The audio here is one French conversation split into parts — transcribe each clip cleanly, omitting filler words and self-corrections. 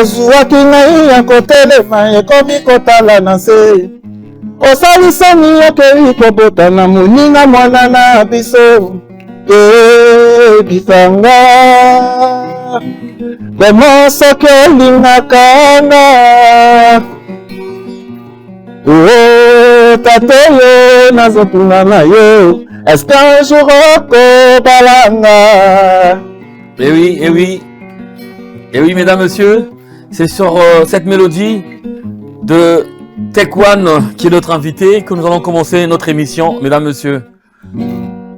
ozwaki ngai ya kotelema ekomi kotala na se osalisani okei kobotana moninga mwana na biso ebisanga bomo soki olingaka nga tate yo nazotuna na yo est-ce qu'un jour okobalanga? Eh oui, eh oui. Et oui, mesdames, messieurs, c'est sur cette mélodie de Tekwan qui est notre invité que nous allons commencer notre émission, mesdames, messieurs.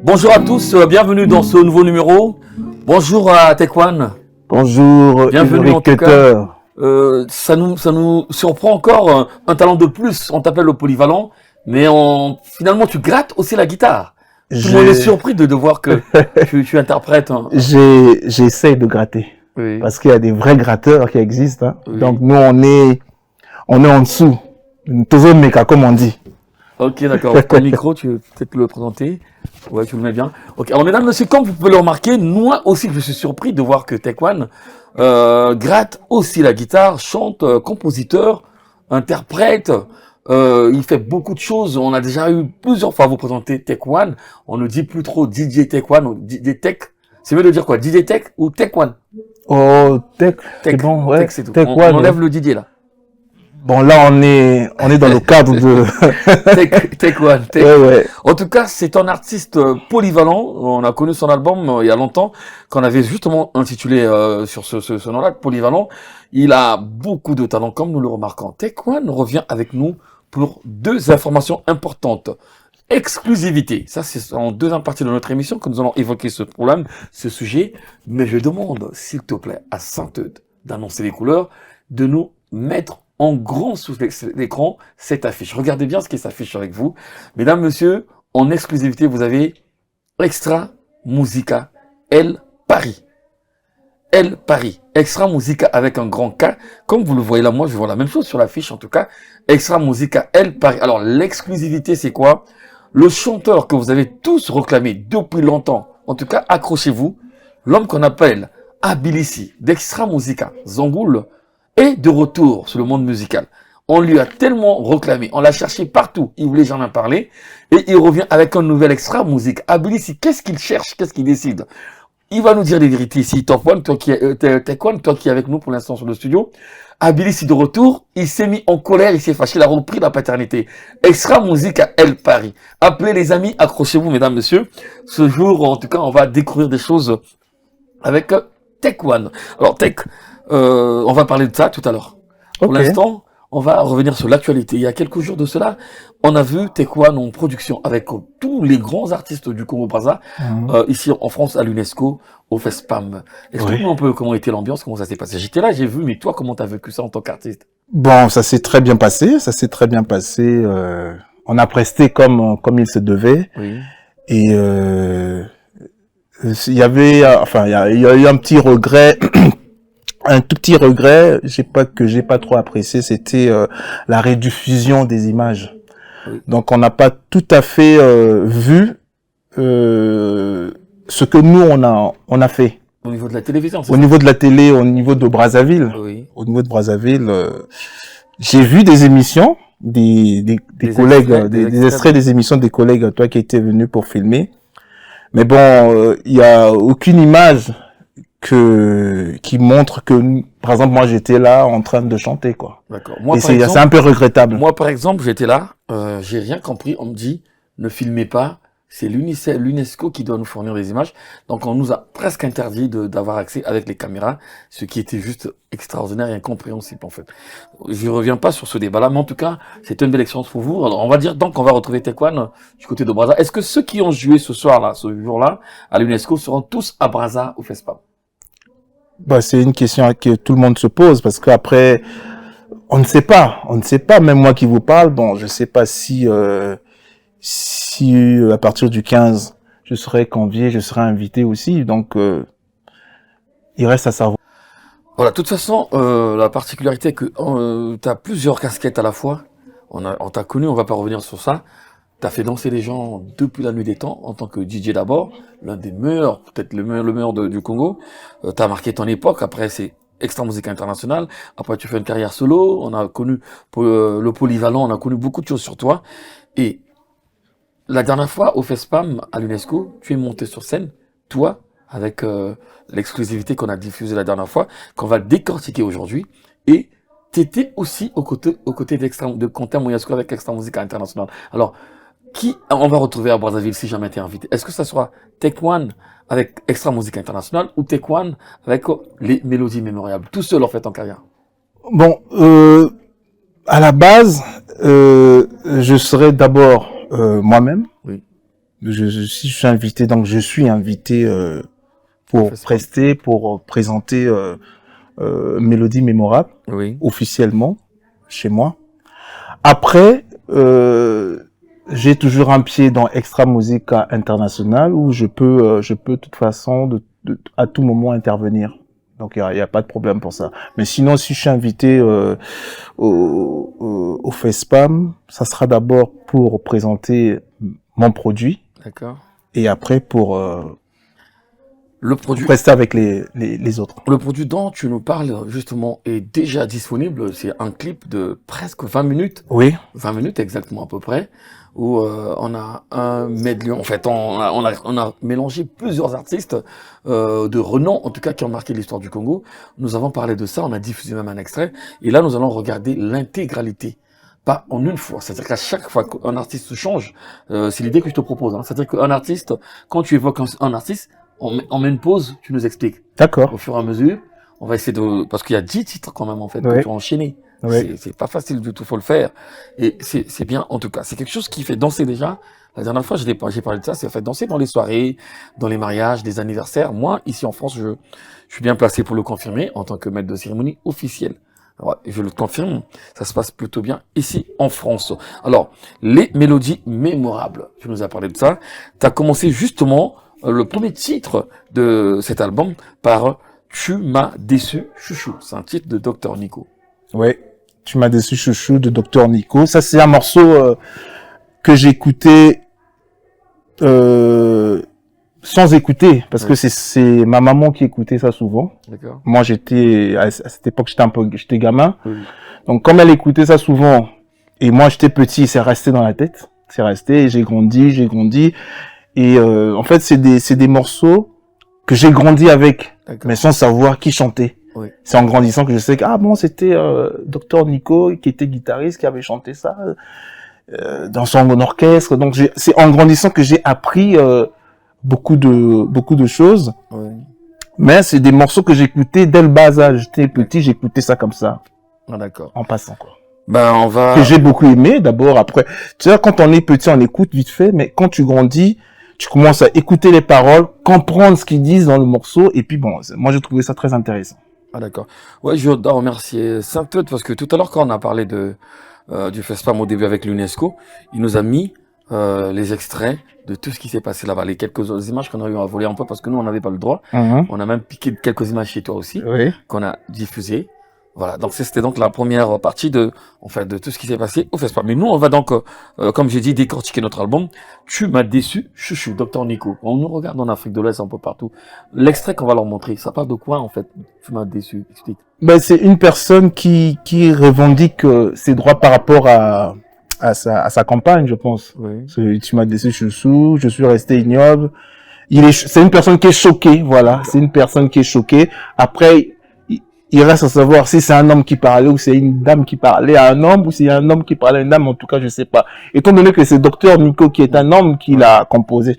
Bonjour à tous, bienvenue dans ce nouveau numéro. Bonjour à Tekwan. Bonjour, bienvenue en tout cas. Ça nous surprend encore, un talent de plus. On t'appelle le polyvalent, mais finalement tu grattes aussi la guitare. Tout le monde est surpris de voir que tu interprètes. Hein. J'essaie de gratter. Oui. Parce qu'il y a des vrais gratteurs qui existent. Hein. Oui. Donc nous, on est en dessous. Toujours méca, comme on dit. Ok, d'accord. Ton micro, tu veux peut-être le présenter. Ouais, tu le mets bien. Ok. Alors, mesdames, messieurs, comme vous pouvez le remarquer, moi aussi, je suis surpris de voir que Tekwan gratte aussi la guitare, chante, compositeur, interprète. Il fait beaucoup de choses. On a déjà eu plusieurs fois à vous présenter Tekwan. On ne dit plus trop DJ Tekwan ou DJ Tech. C'est mieux de dire quoi? DJ Tech ou Tekwan? Oh, Tech. C'est bon, ouais. Tech, c'est tout. On enlève le DJ là. Bon, là, on est dans le cadre de Tekwan. Ouais. En tout cas, c'est un artiste polyvalent. On a connu son album il y a longtemps, qu'on avait justement intitulé sur ce nom-là, Polyvalent. Il a beaucoup de talent, comme nous le remarquons. Tekwan revient avec nous pour deux informations importantes. Exclusivité. Ça, c'est en deuxième partie de notre émission que nous allons évoquer ce problème, ce sujet. Mais je demande, s'il te plaît, à Sainte-Eude d'annoncer les couleurs, de nous mettre en grand sous l'écran cette affiche. Regardez bien ce qui s'affiche avec vous. Mesdames, messieurs, en exclusivité, vous avez Extra Musica El Paris. El Paris. Extra Musica avec un grand K. Comme vous le voyez là, moi, je vois la même chose sur l'affiche, en tout cas. Extra Musica El Paris. Alors, l'exclusivité, c'est quoi? Le chanteur que vous avez tous réclamé depuis longtemps, en tout cas, accrochez-vous, l'homme qu'on appelle Abilisi, d'Extra Musica, Zangoul, est de retour sur le monde musical. On lui a tellement réclamé, on l'a cherché partout, il voulait jamais parler, et il revient avec un nouvel Extra Musica. Abilisi, qu'est-ce qu'il cherche, qu'est-ce qu'il décide? Il va nous dire les vérités ici. Tekwan, toi qui es avec nous pour l'instant sur le studio. Abilisi de retour, il s'est mis en colère, il s'est fâché, il a repris la paternité. Extra Musica El Paris. Appelez les amis, accrochez-vous mesdames, messieurs. Ce jour, en tout cas, on va découvrir des choses avec Tekwan. Alors on va parler de ça tout à l'heure. Pour l'instant, on va revenir sur l'actualité. Il y a quelques jours de cela, on a vu Tekwan en production avec tous les grands artistes du Congo-Brazza, ici en France, à l'UNESCO, au FESPAM. Explique-moi un peu comment était l'ambiance, comment ça s'est passé. J'étais là, j'ai vu, mais toi, comment t'as vécu ça en tant qu'artiste? Bon, ça s'est très bien passé. on a presté comme il se devait. Oui. Et il y avait, enfin, il y a eu un petit regret, un tout petit regret, que j'ai pas trop apprécié, c'était la rediffusion des images. Oui. Donc, on n'a pas tout à fait vu ce que nous on a fait. Au niveau de la télévision, c'est Au ça? niveau de la télé, au niveau de Brazzaville. Oui. Au niveau de Brazzaville, j'ai vu des émissions, des collègues, extraits, des extraits des émissions des collègues, toi qui étais venu pour filmer. Mais bon, il y a aucune image qui montre que, par exemple, moi j'étais là en train de chanter, quoi. D'accord. Moi, Et par c'est exemple, un peu regrettable. moi, par exemple, j'étais là, j'ai rien compris. On me dit, ne filmez pas. C'est l'UNESCO qui doit nous fournir des images. Donc, on nous a presque interdit d'avoir accès avec les caméras, ce qui était juste extraordinaire et incompréhensible, en fait. Je reviens pas sur ce débat-là, mais en tout cas, c'était une belle expérience pour vous. Alors, on va dire donc qu'on va retrouver Tekwan du côté de Brazza. Est-ce que ceux qui ont joué ce soir-là, ce jour-là, à l'UNESCO, seront tous à Brazza au FESPAM? Bah, c'est une question que tout le monde se pose parce qu'après, on ne sait pas. Même moi qui vous parle, bon, je sais pas si à partir du 15, je serai convié, je serai invité aussi. Donc, il reste à savoir. Voilà, de toute façon, la particularité est que tu as plusieurs casquettes à la fois. On t'a connu, on va pas revenir sur ça. Tu as fait danser les gens depuis la nuit des temps, en tant que DJ d'abord, l'un des meilleurs, peut-être le meilleur du Congo. Tu as marqué ton époque, après c'est Extra Musique Internationale. Après tu fais une carrière solo, on a connu le polyvalent, on a connu beaucoup de choses sur toi. Et la dernière fois, au FESPAM, à l'UNESCO, tu es monté sur scène, toi, avec l'exclusivité qu'on a diffusée la dernière fois, qu'on va décortiquer aujourd'hui, et tu étais aussi aux côtés de Quentin Mouyassou avec Extra Musique Internationale. Alors, qui on va retrouver à Brazzaville si jamais tu es invité? Est-ce que ça sera Tekwan avec Extra Musique Internationale ou Tekwan avec les Mélodies Mémorables, tout seul en fait en carrière? Bon, à la base, je serai d'abord moi-même. Oui. Si je suis invité, donc je suis invité pour prester, pour présenter Mélodie Mémorable, Oui. officiellement chez moi. Après, j'ai toujours un pied dans Extra Musique Internationale où je peux de toute façon à tout moment intervenir. Donc il y a pas de problème pour ça. Mais sinon, si je suis invité au FESPAM, ça sera d'abord pour présenter mon produit. D'accord. Et après pour le produit, rester avec les autres. Le produit dont tu nous parles, justement, est déjà disponible. C'est un clip de presque 20 minutes. Oui. 20 minutes exactement à peu près, où on a un medley. En fait, on a mélangé plusieurs artistes de renom, en tout cas, qui ont marqué l'histoire du Congo. Nous avons parlé de ça, on a diffusé même un extrait. Et là, nous allons regarder l'intégralité. Pas en une fois. C'est-à-dire qu'à chaque fois qu'un artiste change, c'est l'idée que je te propose. Hein. C'est-à-dire qu'un artiste, quand tu évoques un artiste, on met une pause, tu nous expliques. D'accord. Au fur et à mesure, on va essayer parce qu'il y a 10 titres quand même, en fait, que tu as enchaîné. Oui. C'est pas facile du tout, faut le faire. Et c'est bien, en tout cas. C'est quelque chose qui fait danser déjà. La dernière fois, j'ai parlé de ça, c'est fait danser dans les soirées, dans les mariages, les anniversaires. Moi, ici en France, je suis bien placé pour le confirmer en tant que maître de cérémonie officiel. Alors, je le confirme, ça se passe plutôt bien ici en France. Alors, les mélodies mémorables. Tu nous as parlé de ça. Tu as commencé justement le premier titre de cet album par Tu m'as déçu, chouchou. C'est un titre de Dr Nico. Oui, Tu m'as déçu, chouchou de Dr Nico. Ça, c'est un morceau que j'écoutais sans écouter, parce que c'est ma maman qui écoutait ça souvent. D'accord. Moi, à cette époque, j'étais gamin. Oui. Donc, comme elle écoutait ça souvent, et moi, j'étais petit, c'est resté dans la tête. C'est resté, et j'ai grandi. Et en fait, c'est des morceaux que j'ai grandi avec, mais sans savoir qui chantait. Oui. C'est en grandissant que je sais que c'était Dr Nico qui était guitariste, qui avait chanté ça dans son orchestre. Donc c'est en grandissant que j'ai appris beaucoup de choses. Oui. Mais c'est des morceaux que j'écoutais dès le bas âge. J'étais petit, j'écoutais ça comme ça. Ah, d'accord. En passant, quoi. Que j'ai beaucoup aimé d'abord. Après, tu sais, quand on est petit, on écoute vite fait, mais quand tu grandis, tu commences à écouter les paroles, comprendre ce qu'ils disent dans le morceau, et puis bon, moi j'ai trouvé ça très intéressant. Ah, d'accord. Ouais, je dois remercier Saint-Eudes parce que tout à l'heure quand on a parlé de du FESPAM au début avec l'UNESCO, il nous a mis les extraits de tout ce qui s'est passé là-bas, les quelques images qu'on a eu à voler un peu parce que nous on n'avait pas le droit. On a même piqué quelques images chez toi aussi, qu'on a diffusées. Voilà, donc c'était donc la première partie de tout ce qui s'est passé au FESPAM. Mais nous, on va donc, comme j'ai dit, décortiquer notre album. Tu m'as déçu, chouchou, Dr Nico. On nous regarde en Afrique de l'Ouest un peu partout. L'extrait qu'on va leur montrer, ça parle de quoi en fait? Tu m'as déçu, explique. Ben, c'est une personne qui revendique ses droits par rapport à sa campagne, je pense. Oui. Tu m'as déçu, chouchou, je suis resté ignoble. C'est une personne qui est choquée, voilà. C'est une personne qui est choquée. Après, il reste à savoir si c'est un homme qui parlait ou c'est une dame qui parlait à un homme ou si c'est un homme qui parlait à une dame. En tout cas, je sais pas. Étant donné que c'est Dr Nico qui est un homme qui l'a composé,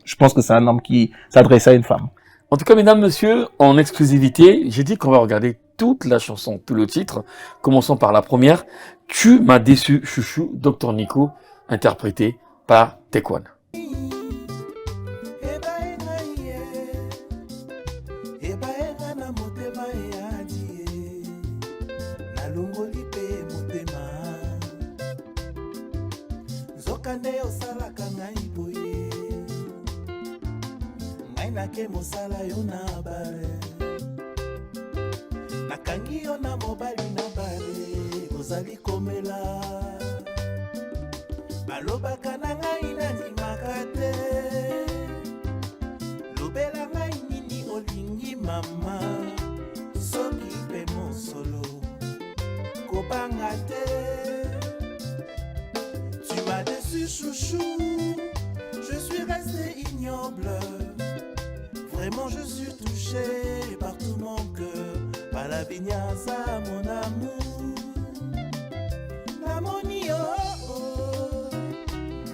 je pense que c'est un homme qui s'adresse à une femme. En tout cas, mesdames, messieurs, en exclusivité, j'ai dit qu'on va regarder toute la chanson, tout le titre. Commençons par la première. Tu m'as déçu, chouchou, Dr Nico, interprété par Tekwan. Nake mosala yo na bare nakangi yo na mobali na bare ozali komela balobaka na ngai nandimaka te lobela ngai nini olingi mama soki mpe mosolo kobanga te. Tu m'as déçu chouchou, je suis resté ignoble. Vraiment je suis touché par tout mon cœur, par la vignasa mon amour. Namoni yo,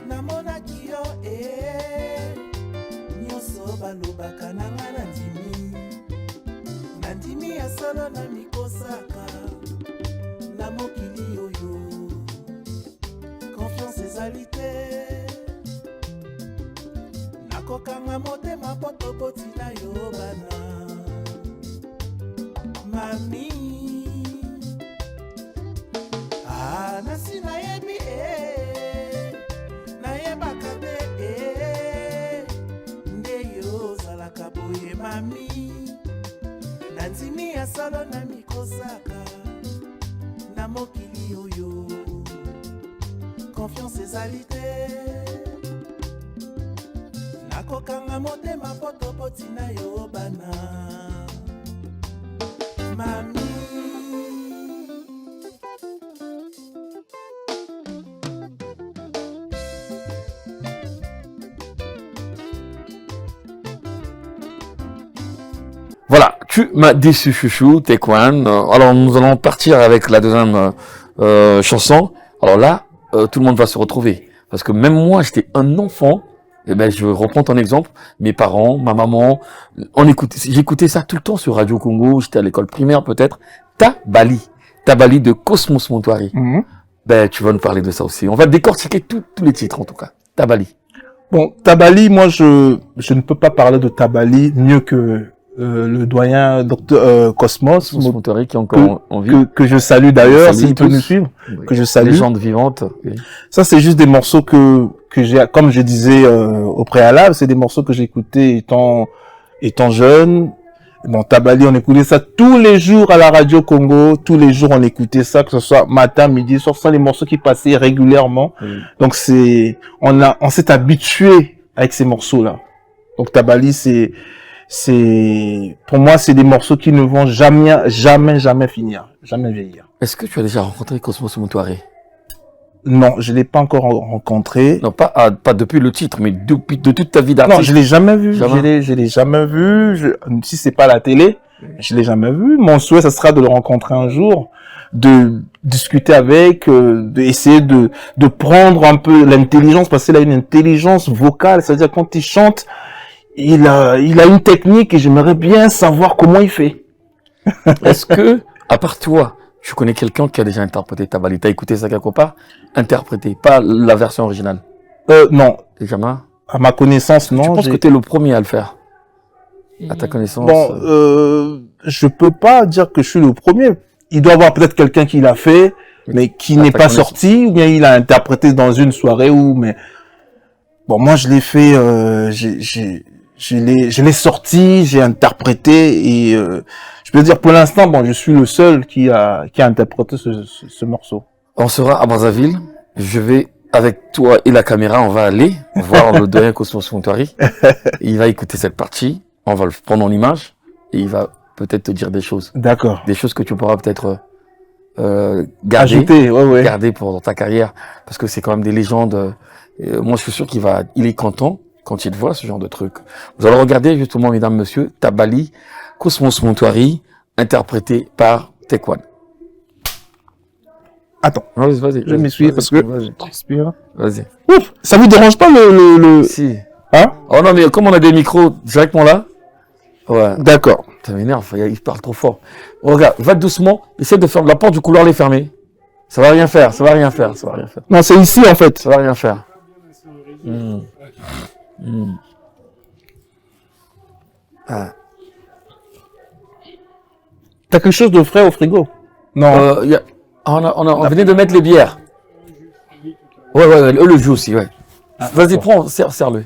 namonaki yo nyonso balobaka nanga nandimi ya solo na mikosaka na mokili oyo, confiance ezali te. Kokanga motema poto botina yo bana mami nasi nayebi nayebaka te nde yo ozalaka boye mami nandimi ya solo na mikosaka na mokili oyo, confiance ezali te. Kokanga motema poto botina yo bana mami. Voilà, tu m'as déçu chouchou, Tekwan. Alors nous allons partir avec la deuxième chanson. Alors là, tout le monde va se retrouver. Parce que même moi, j'étais un enfant. Eh ben, je reprends ton exemple. Mes parents, ma maman, j'écoutais ça tout le temps sur Radio Congo. J'étais à l'école primaire peut-être. Tabali de Cosmos Montoari. Ben, tu vas nous parler de ça aussi. On va décortiquer tous les titres en tout cas. Tabali. Bon, Tabali, moi je ne peux pas parler de Tabali mieux que le doyen Dr Cosmos Montoari qui est encore en vie. Que je salue d'ailleurs, s'il peut nous suivre, que je salue. Légende vivante. Oui. Ça c'est juste des morceaux que j'ai, comme je disais au préalable, c'est des morceaux que j'écoutais étant jeune. Bon, Tabali, on écoutait ça tous les jours à la Radio Congo, tous les jours on écoutait ça, que ce soit matin, midi, soir, ça les morceaux qui passaient régulièrement. Donc on s'est habitué avec ces morceaux-là. Donc Tabali, pour moi, c'est des morceaux qui ne vont jamais finir, jamais vieillir. Est-ce que tu as déjà rencontré Cosmos Montoari? Non, je l'ai pas encore rencontré. Non, pas depuis le titre, mais de toute ta vie d'artiste. Non, je l'ai jamais vu. Je l'ai jamais vu. Si c'est pas la télé, je l'ai jamais vu. Mon souhait, ça sera de le rencontrer un jour, de discuter avec, d'essayer de prendre un peu l'intelligence, parce qu'il a une intelligence vocale. C'est-à-dire quand il chante, il a une technique et j'aimerais bien savoir comment il fait. Est-ce que, à part toi, tu connais quelqu'un qui a déjà interprété Tabali? T'as écouté ça quelque part? Interprété, pas la version originale. Non. Jamais? À ma connaissance, non. Je pense que t'es le premier à le faire. À ta connaissance. Bon, je peux pas dire que je suis le premier. Il doit y avoir peut-être quelqu'un qui l'a fait. mais qui n'est pas sorti, ou bien il a interprété dans une soirée mais bon, moi je l'ai fait, je l'ai sorti, j'ai interprété et je peux dire pour l'instant, bon, je suis le seul qui a interprété ce morceau. On sera à Brazzaville. Je vais avec toi et la caméra, on va aller voir le doyen Cosmos Montouari. Il va écouter cette partie, on va le prendre en image et il va peut-être te dire des choses. D'accord. Des choses que tu pourras peut-être garder, ajouter, ouais. Garder pour ta carrière, parce que c'est quand même des légendes. Moi, je suis sûr il est content quand il voit ce genre de truc. Vous allez regarder justement, mesdames, messieurs, Tabali, Cosmos Montouari, interprété par Tekwan. Attends. Vas-y. Je vais m'essuyer parce que je transpire. Vas-y. Ouf, ça vous dérange pas le... Si. Hein? Oh non, mais comme on a des micros directement là. Ouais. D'accord. Ça m'énerve, il parle trop fort. Regarde, va doucement, essaie de faire la porte du couloir, les fermer. Ça va rien faire. Non, c'est ici en fait. Ça va rien faire. Ah. T'as quelque chose de frais au frigo? Non. On venait de mettre les bières. Ouais, le jus aussi, ouais. Vas-y, prends, serre-le.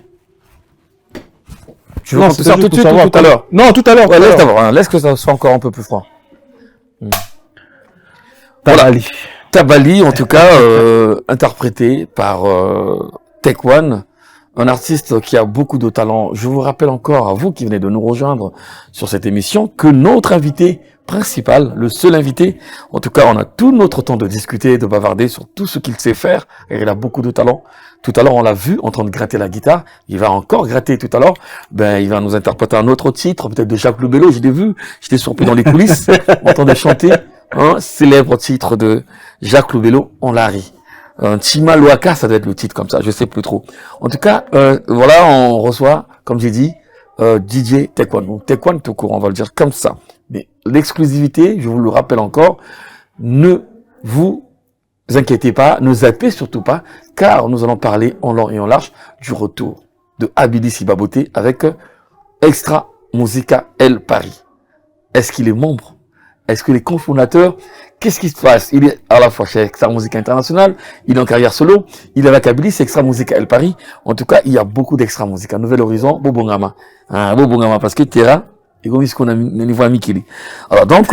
Tu veux qu'on te serve tout de suite ou tout à l'heure? Non, tout à l'heure. Ouais, laisse que ça soit encore un peu plus froid. Tabali. Tabali, en tout cas, interprété par Tekwan, un artiste qui a beaucoup de talent. Je vous rappelle encore, à vous qui venez de nous rejoindre sur cette émission, que notre invité principal, le seul invité, en tout cas, on a tout notre temps de discuter, de bavarder sur tout ce qu'il sait faire, et il a beaucoup de talent. Tout à l'heure, on l'a vu en train de gratter la guitare. Il va encore gratter tout à l'heure. Il va nous interpréter un autre titre, peut-être de Jacques Loubello. Je l'ai vu, j'étais surpris dans les coulisses, en train de chanter un célèbre titre de Jacques Loubello, On l'a ri. Chima Loaka, ça doit être le titre comme ça, je sais plus trop. En tout cas, voilà, on reçoit, comme j'ai dit, DJ Tekwan. Donc Tekwan tout court, on va le dire comme ça. Mais l'exclusivité, je vous le rappelle encore, ne vous inquiétez pas, ne zappez surtout pas, car nous allons parler en long et en large du retour de Abidi Sibaboté avec Extra Musica El Paris. Est-ce qu'il est membre? Est-ce que les cofondateurs, qu'est-ce qui se passe? Il est à la fois chez Extra Musica International, il est en carrière solo, il est avec Abidi, c'est Extra Musica El Paris. En tout cas, il y a beaucoup d'Extra Musica. Nouvel Horizon, Bobongama. Bobongama, parce que Terra, et comme ce qu'on a niveau à Mikili. Alors donc,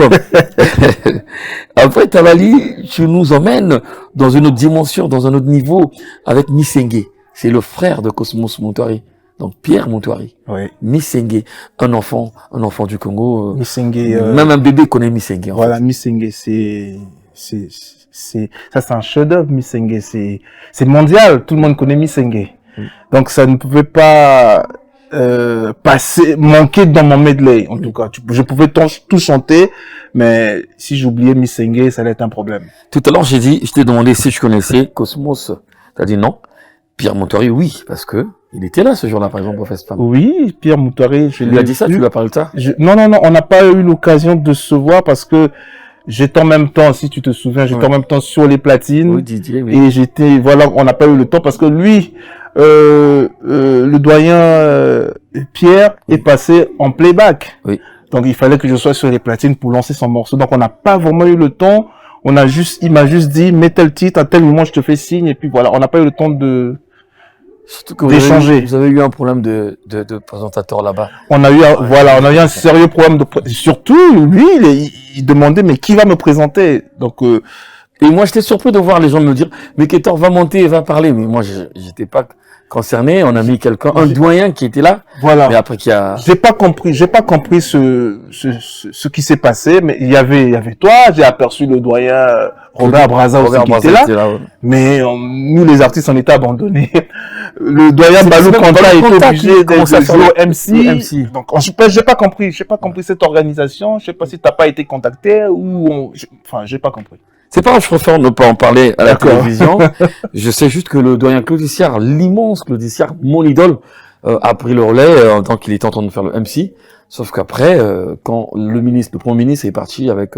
après Tabali, tu nous emmènes dans une autre dimension, dans un autre niveau, avec Missengue. C'est le frère de Cosmos Montouari. Donc Pierre Montouari. Oui. Missengue, un enfant du Congo. Missengue. Même un bébé connaît Missengue. Voilà, Missengue, c'est un chef-d'œuvre, Missengue. C'est mondial. Tout le monde connaît Missengue. Donc ça ne pouvait pas manquer dans mon medley, en tout cas. Je pouvais tout chanter, mais si j'oubliais Missengue, ça allait être un problème. Tout à l'heure, je t'ai demandé si je connaissais Cosmos. T'as dit non. Pierre Montouari, oui, parce que il était là ce jour-là, par exemple, au Fest-Fam. Oui, Pierre Montouari, je lui ai dit ça, tu lui as parlé de ça? Non, on n'a pas eu l'occasion de se voir parce que j'étais en même temps, si tu te souviens, j'étais en même temps sur les platines. Oui, Didier, oui. Et on n'a pas eu le temps parce que lui, le doyen Pierre est passé en playback. Oui. Donc il fallait que je sois sur les platines pour lancer son morceau. Donc on n'a pas vraiment eu le temps. Il m'a juste dit, mets tel titre, à tel moment je te fais signe, et puis voilà, on n'a pas eu le temps d'échanger. Vous avez eu un problème de présentateur là-bas. On a eu un sérieux problème surtout, lui, il demandait, mais qui va me présenter? Donc, et moi, j'étais surpris de voir les gens me dire, mais Ketor va monter et va parler. Mais moi, j'étais pas concerné. On a mis un doyen qui était là. Voilà. Mais après j'ai pas compris ce qui s'est passé, mais il y avait toi, j'ai aperçu le doyen Robert Braza aussi qui était là. Ouais. Mais nous, les artistes, on était abandonnés. Le doyen Balou Kanta était obligé d'être jouer au MC. Donc, j'ai pas compris cette organisation. Je sais pas si t'as pas été contacté j'ai pas compris. C'est pas grave, je préfère ne pas en parler à la télévision. Je sais juste que le doyen Claudiciard, l'immense Claudiciard, mon idole, a pris le relais en tant qu'il était en train de faire le MC. Sauf qu'aprle, quand le premier ministre est parti avec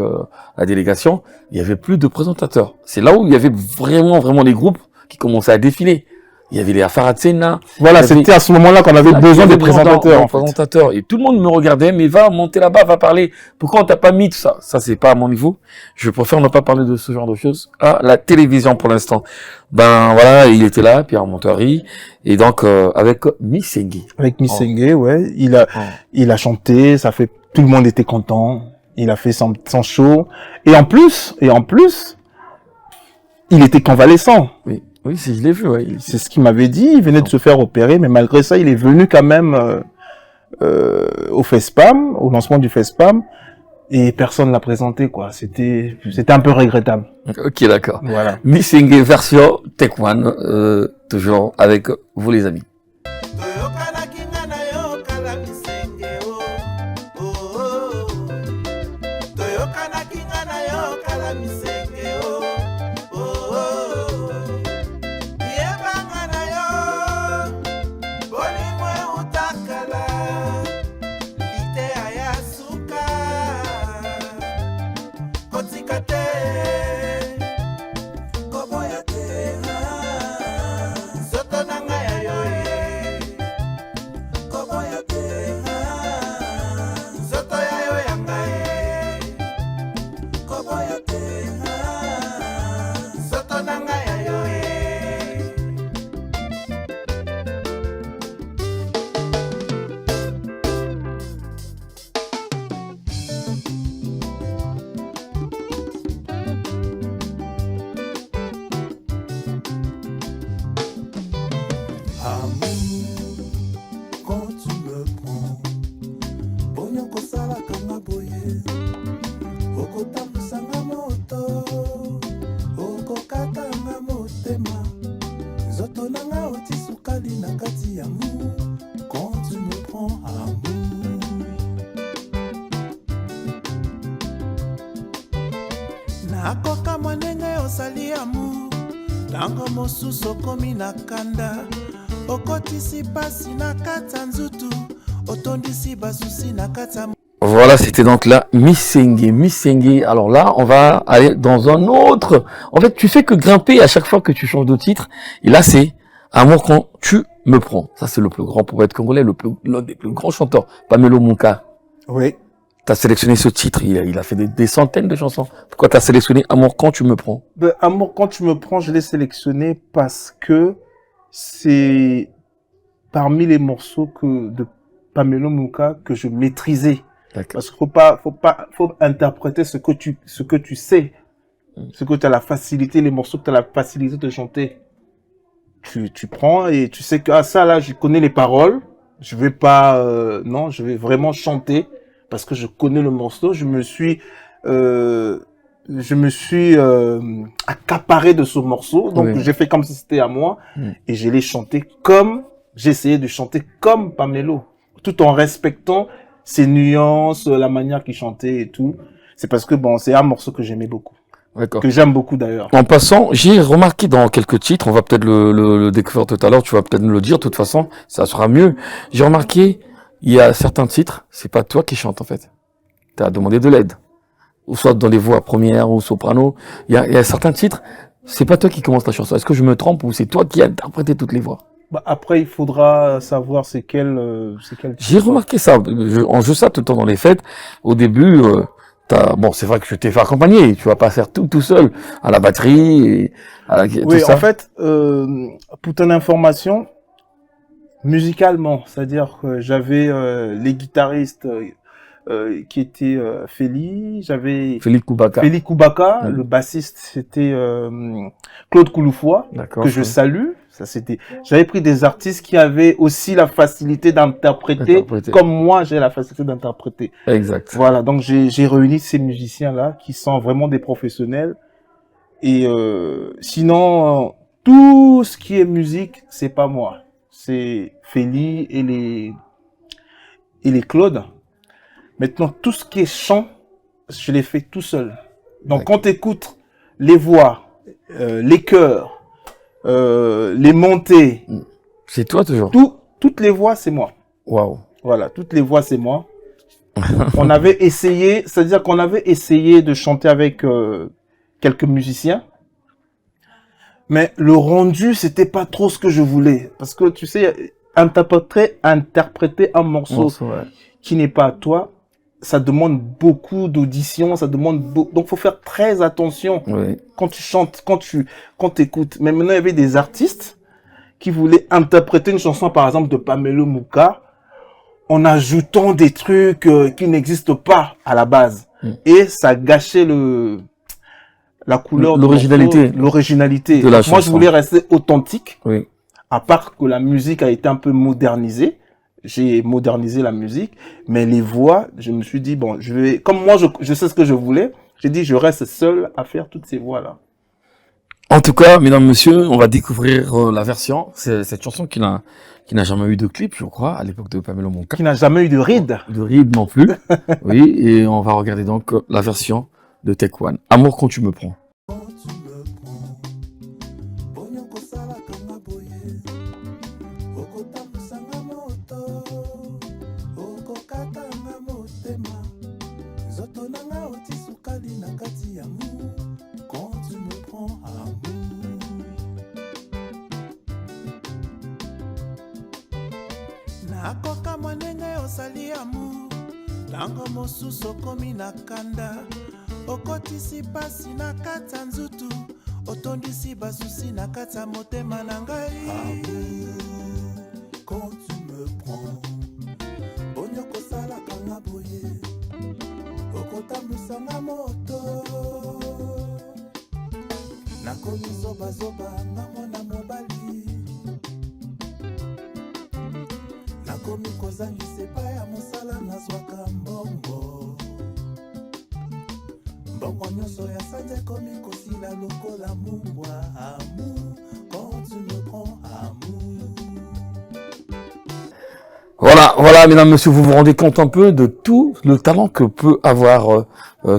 la délégation, il y avait plus de présentateurs. C'est là où il y avait vraiment les groupes qui commençaient à défiler. il y avait les Afaratsena. Voilà, c'était à ce moment-là qu'on avait besoin de présentateurs. En fait. Présentateurs. Et tout le monde me regardait, mais va monter là-bas, va parler. Pourquoi on t'a pas mis tout ça? Ça, c'est pas à mon niveau. Je préfère ne pas parler de ce genre de choses à la télévision pour l'instant. Ben, voilà, il était là, Pierre Montory. Et donc, avec Missengue. Avec Missengue, ouais. Il a chanté, tout le monde était content. Il a fait son show. Et en plus, il était convalescent. Oui. Oui, je l'ai vu, ouais. C'est ce qu'il m'avait dit. Il venait de se faire opérer, mais malgré ça, il est venu quand même au FESPAM, au lancement du FESPAM, et personne l'a présenté, quoi. C'était un peu regrettable. Ok, d'accord. Voilà. Missengue version Tekwan, toujours avec vous les amis. Akoka mwanenge osali amour tango mosusu komi na kanda okotisi pasi na kata nzutu otondisi basusi na kata. Voilà, c'était donc là Missengue. Alors là, on va aller dans un autre. En fait, tu fais que grimper à chaque fois que tu changes de titre. Et là, c'est Amour quand tu me prends. Ça, c'est le plus grand poète congolais, l'un des plus grands chanteurs. Pamelo Munka. Oui. T'as sélectionné ce titre, il a fait des centaines de chansons. Pourquoi t'as sélectionné Amour quand tu me prends? Amour quand tu me prends, je l'ai sélectionné parce que c'est parmi les morceaux de Pamelo Munka que je maîtrisais. Parce qu'il faut interpréter ce que tu sais, ce que tu as la facilité, les morceaux que tu as la facilité de chanter. Tu prends et tu sais que ça là, je connais les paroles. Je vais pas, non, je vais vraiment chanter. Parce que je connais le morceau, je me suis accaparé de ce morceau, donc j'ai fait comme si c'était à moi, et je l'ai chanté j'ai essayé de chanter comme Pamelo, tout en respectant ses nuances, la manière qu'il chantait et tout. C'est parce que bon, c'est un morceau que j'aimais beaucoup, que j'aime beaucoup d'ailleurs. En passant, j'ai remarqué dans quelques titres, on va peut-être le découvrir tout à l'heure, tu vas peut-être nous le dire, de toute façon, ça sera mieux. J'ai remarqué, il y a certains titres, c'est pas toi qui chantes en fait. T'as demandé de l'aide. Ou soit dans les voix premières ou soprano. Il y a certains titres, c'est pas toi qui commence la chanson. Est-ce que je me trompe ou c'est toi qui as interprété toutes les voix? Après, il faudra savoir c'est quel J'ai remarqué ça. On joue ça tout le temps dans les fêtes. Au début, bon, c'est vrai que je t'ai fait accompagner. Tu vas pas faire tout seul à la batterie et oui, tout ça. En fait, pour ton information, musicalement, c'est-à-dire que j'avais les guitaristes qui étaient j'avais Félix Koubaka, le bassiste c'était Claude Kouloufoua, que je salue. Ça c'était. J'avais pris des artistes qui avaient aussi la facilité d'interpréter comme moi j'ai la facilité d'interpréter. Exact. Voilà, donc j'ai réuni ces musiciens là qui sont vraiment des professionnels. Et sinon tout ce qui est musique, c'est pas moi. C'est Félix et les Claude. Maintenant, tout ce qui est chant, je l'ai fait tout seul. Donc, quand tu écoutes les voix, les chœurs, les montées... C'est toi toujours? Toutes les voix, c'est moi. Waouh. Voilà, toutes les voix, c'est moi. On avait essayé, c'est-à-dire qu'on avait essayé de chanter avec quelques musiciens. Mais le rendu, c'était pas trop ce que je voulais. Parce que, tu sais, interpréter un morceau qui n'est pas à toi, ça demande beaucoup d'audition, ça demande donc faut faire très attention quand tu chantes, quand t'écoutes. Mais maintenant, il y avait des artistes qui voulaient interpréter une chanson, par exemple, de Pamela Mouka, en ajoutant des trucs qui n'existent pas à la base. Et ça gâchait la couleur, l'originalité de la chanson. Moi, je voulais rester authentique. Oui. À part que la musique a été un peu modernisée. J'ai modernisé la musique, mais les voix, je me suis dit, bon, comme moi, je sais ce que je voulais, j'ai dit, je reste seul à faire toutes ces voix-là. En tout cas, mesdames, messieurs, on va découvrir la version. C'est cette chanson qui n'a jamais eu de clip, je crois, à l'époque de Pamela Mouka. Qui n'a jamais eu de ride. De ride non plus. Oui, et on va regarder donc la version de Take One. Amour quand tu me prends. Akoka mwanenge osali amour tango mosusu okomi na kanda okotisi pasi na kati ya nzutu otondisi basusi na kati ya motema na ngai quand tu me prends bonyo kosalaka nga boye okotambwisanga moto nakomi zobazoba nga mwana mobali nakomi kozangisa epai ya mosala nazwaka mbongo nyonso ya sanza ekomi kosila lokola mungwa amour quand tu me prends amour. Voilà, mesdames, messieurs, vous vous rendez compte un peu de tout le talent que peut avoir,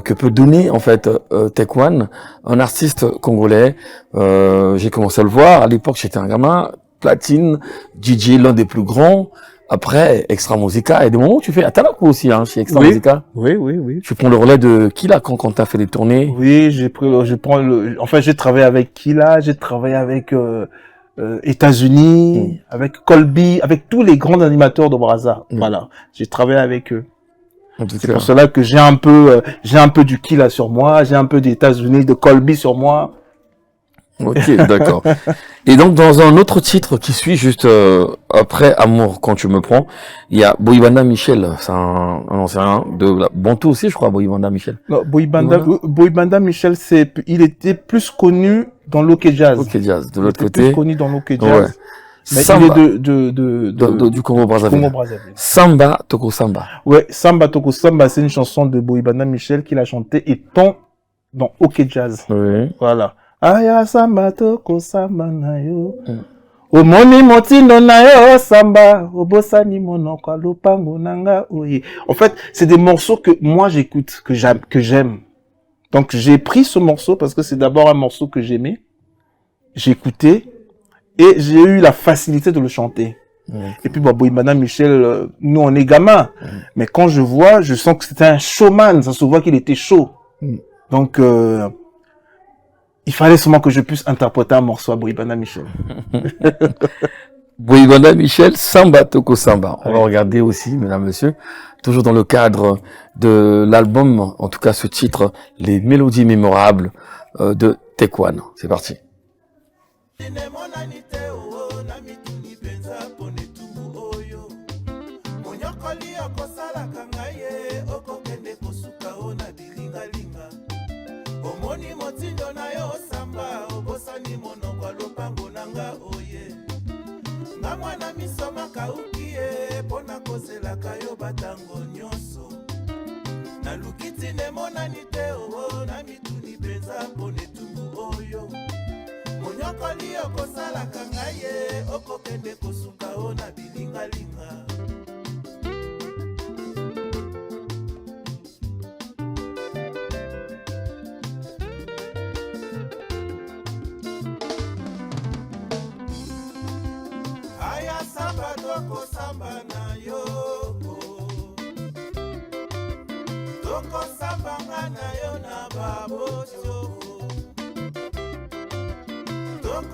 que peut donner en fait Take One, un artiste congolais. J'ai commencé à le voir à l'époque, j'étais un gamin, platine, DJ, l'un des plus grands. Après, Extra Musica, il y a des moments où tu fais Atalakou aussi, hein, chez Extra Musica. Oui. Tu prends le relais de Killa quand t'as fait des tournées. Oui, enfin, j'ai travaillé avec Killa, j'ai travaillé avec, États-Unis, avec Colby, avec tous les grands animateurs de Brazza. Voilà. J'ai travaillé avec eux. C'est pour cela que j'ai un peu du Killa sur moi, j'ai un peu des États-Unis, de Colby sur moi. Ok, d'accord. Et donc, dans un autre titre qui suit juste après Amour quand tu me prends, il y a Boybanda Michel. C'est un ancien de la Bantou aussi, je crois, Boybanda Michel. Non, Boybanda Michel, il était plus connu dans l'Ok Jazz. Ok Jazz, de l'autre côté. Plus connu dans l'Ok Jazz. Ouais. Mais Samba. il est du Congo Brazzaville. Samba Toko Samba. Ouais, Samba Toko Samba, c'est une chanson de Boybanda Michel qu'il a chantée étant dans OK Jazz. Oui. Voilà. Aya samba toko samba na yo. Omoni motindo na yo samba, obosani monoko lopango nanga oye. En fait, c'est des morceaux que moi j'écoute, que j'aime. Donc j'ai pris ce morceau parce que c'est d'abord un morceau que j'aimais. J'ai écouté et j'ai eu la facilité de le chanter. Et puis Boybanda Michel, nous on est gamins, mais quand je vois, je sens que c'était un showman, ça se voit qu'il était chaud. Donc il fallait seulement que je puisse interpréter un morceau à Boybanda Michel. Boybanda Michel, Samba Toko Samba. On va regarder aussi, mesdames, messieurs, toujours dans le cadre de l'album, en tout cas ce titre, Les Mélodies Mémorables de Take One. C'est parti. Omoni motindo na yo samba obosani monoko lopango nanga oye nga mwana misoma kaukie pona kozelaka yo batango nyonso nalukiti nemonani te oo na mituni penza pona etumbu oyo monyokoli okosalaka ngai ye okokende kosuka o na bilingalinga. Toko samba na yo, toko samba na yo na babocho, toko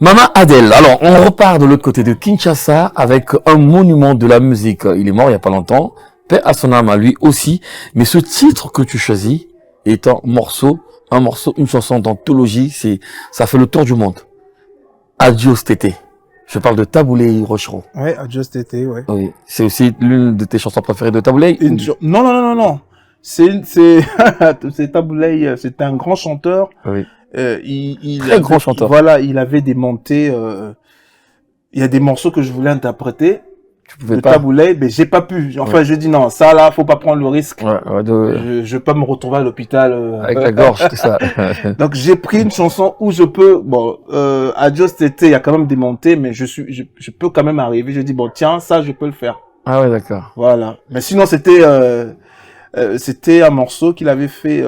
Mama Adele. Alors, on repart de l'autre côté de Kinshasa avec un monument de la musique. Il est mort il y a pas longtemps. Paix à son âme à lui aussi. Mais ce titre que tu choisis est un morceau, une chanson d'anthologie. Ça fait le tour du monde. Adios Tété. Je parle de Taboulé Rochereau. Ouais, Adios Tété, ouais. Oui. C'est aussi l'une de tes chansons préférées de Taboulé? Non. C'est Taboulé, c'est un grand chanteur. Oui. Très grand chanteur. Voilà, il avait des montées. Il y a des morceaux que je voulais interpréter. Tu pouvais de pas. Taboulé, mais j'ai pas pu. Enfin, je dis non, ça là, faut pas prendre le risque. Je vais pas me retrouver à l'hôpital. Avec la gorge, tout ça. Donc j'ai pris une chanson où je peux. Bon, Adios Tété, il y a quand même des montées, mais je peux quand même arriver. Je dis bon, tiens, ça, je peux le faire. Ah ouais, d'accord. Voilà. Mais sinon, c'était un morceau qu'il avait fait.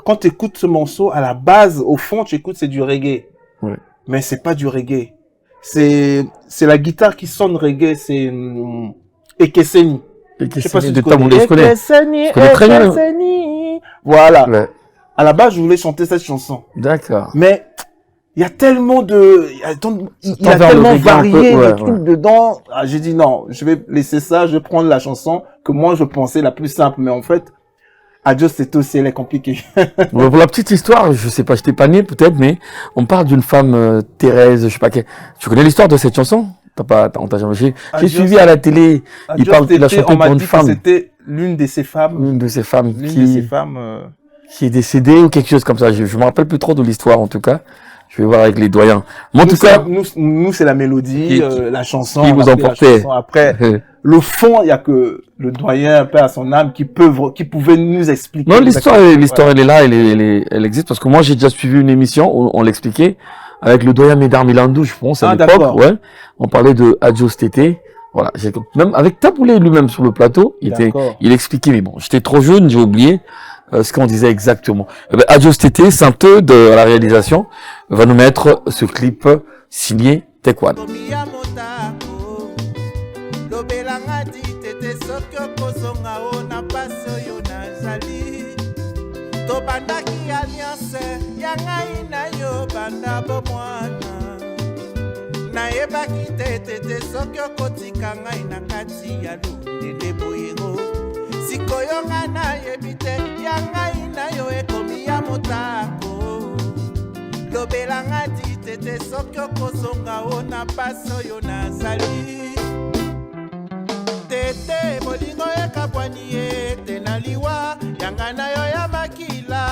Quand tu écoutes ce morceau, à la base, au fond, tu écoutes, c'est du reggae. Oui. Mais c'est pas du reggae. C'est la guitare qui sonne reggae, c'est Ekeseni. Je sais pas si de tu Taboulé, je connais. Ekeseni, très bien. Ekeseni. Voilà. Ouais. À la base, je voulais chanter cette chanson. D'accord. Mais il y a tellement de, il y a vers le tellement reggae un varié peu, de trucs dedans. Ah, j'ai dit non, je vais laisser ça, je vais prendre la chanson que moi je pensais la plus simple, mais en fait, Adios Tété aussi, elle est compliquée. Pour la petite histoire, je sais pas, je t'ai pas né peut-être, mais on parle d'une femme Thérèse, je sais pas quelle. Tu connais l'histoire de cette chanson? On t'a jamais j'ai suivi à la télé. Il a chanté on pour m'a une dit que femme. c'était l'une de ces femmes. Une de ces femmes qui est décédée ou quelque chose comme ça. Je me rappelle plus trop de l'histoire en tout cas. Je vais voir avec les doyens. Mais en tout cas, nous c'est la mélodie, la chanson. Qui vous emportait. Après, le fond, il y a que le doyen, un peu à son âme, qui pouvait nous expliquer. Non, l'histoire, elle est là, elle existe parce que moi, j'ai déjà suivi une émission où on l'expliquait avec le doyen Médard Milandou, je pense, à l'époque. Ouais. On parlait de Adios Tété. Voilà. Même avec Taboulé lui-même sur le plateau, il expliquait, mais bon, j'étais trop jeune, j'ai oublié. Ce qu'on disait exactement. Adios Tété, Saint-Eudes, à la réalisation, va nous mettre ce clip signé Tekwan. sikoyo nga nayebi te ya ngai na yo ekomi ya motako lobelanga di tete soki okozonga o na pasi oyo nazali tete bolingo ekabwani ete na liwa yanga na yo ya makila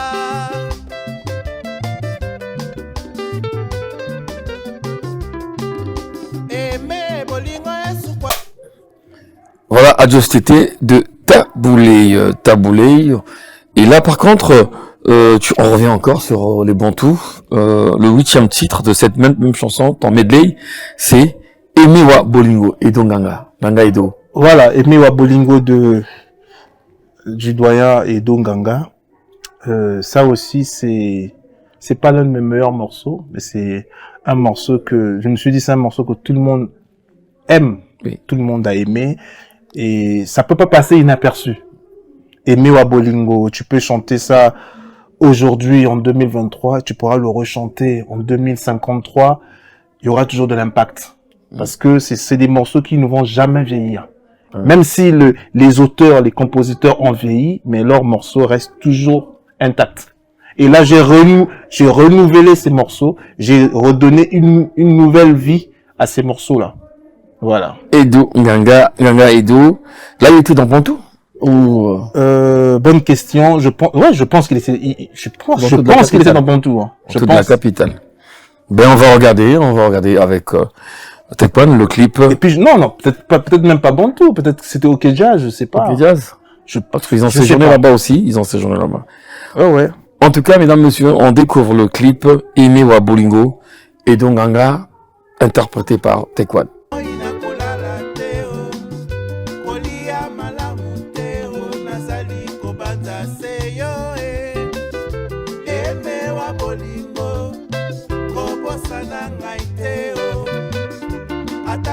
eme bolingo esukwa. Voilà, Adios Tété de Taboulé. Et là, par contre, on revient encore sur les Bantous. Le 8e titre de cette même chanson, en medley, c'est Emewa Bolingo, Edo Nganga. Nganga Edo. Voilà, Emewa Bolingo du doyen Edo Nganga. Ça aussi, c'est pas l'un de mes meilleurs morceaux, mais c'est un morceau que, je me suis dit, c'est un morceau que tout le monde aime. Oui. Tout le monde a aimé. Et ça peut pas passer inaperçu. Emewa Bolingo, tu peux chanter ça aujourd'hui en 2023, tu pourras le rechanter en 2053, il y aura toujours de l'impact. Parce que c'est des morceaux qui ne vont jamais vieillir. Même si les auteurs, les compositeurs ont vieilli, mais leurs morceaux restent toujours intacts. Et là, j'ai renouvelé ces morceaux, j'ai redonné une nouvelle vie à ces morceaux-là. Voilà. Edo, Nganga Edo. Là, il était dans Bantou? Ou bonne question. Je pense qu'il était, je pense qu'il était dans Bantou, hein. Je pense. La capitale. Ben, on va regarder avec, Tekwan, le clip. Et puis, non, peut-être même pas Bantou. Peut-être que c'était OK Jazz, je sais pas. OK Jazz. Parce qu'ils ont séjourné là-bas aussi. Ouais. En tout cas, mesdames, messieurs, on découvre le clip Emewa Bolingo et Nganga, interprété par Tekwan.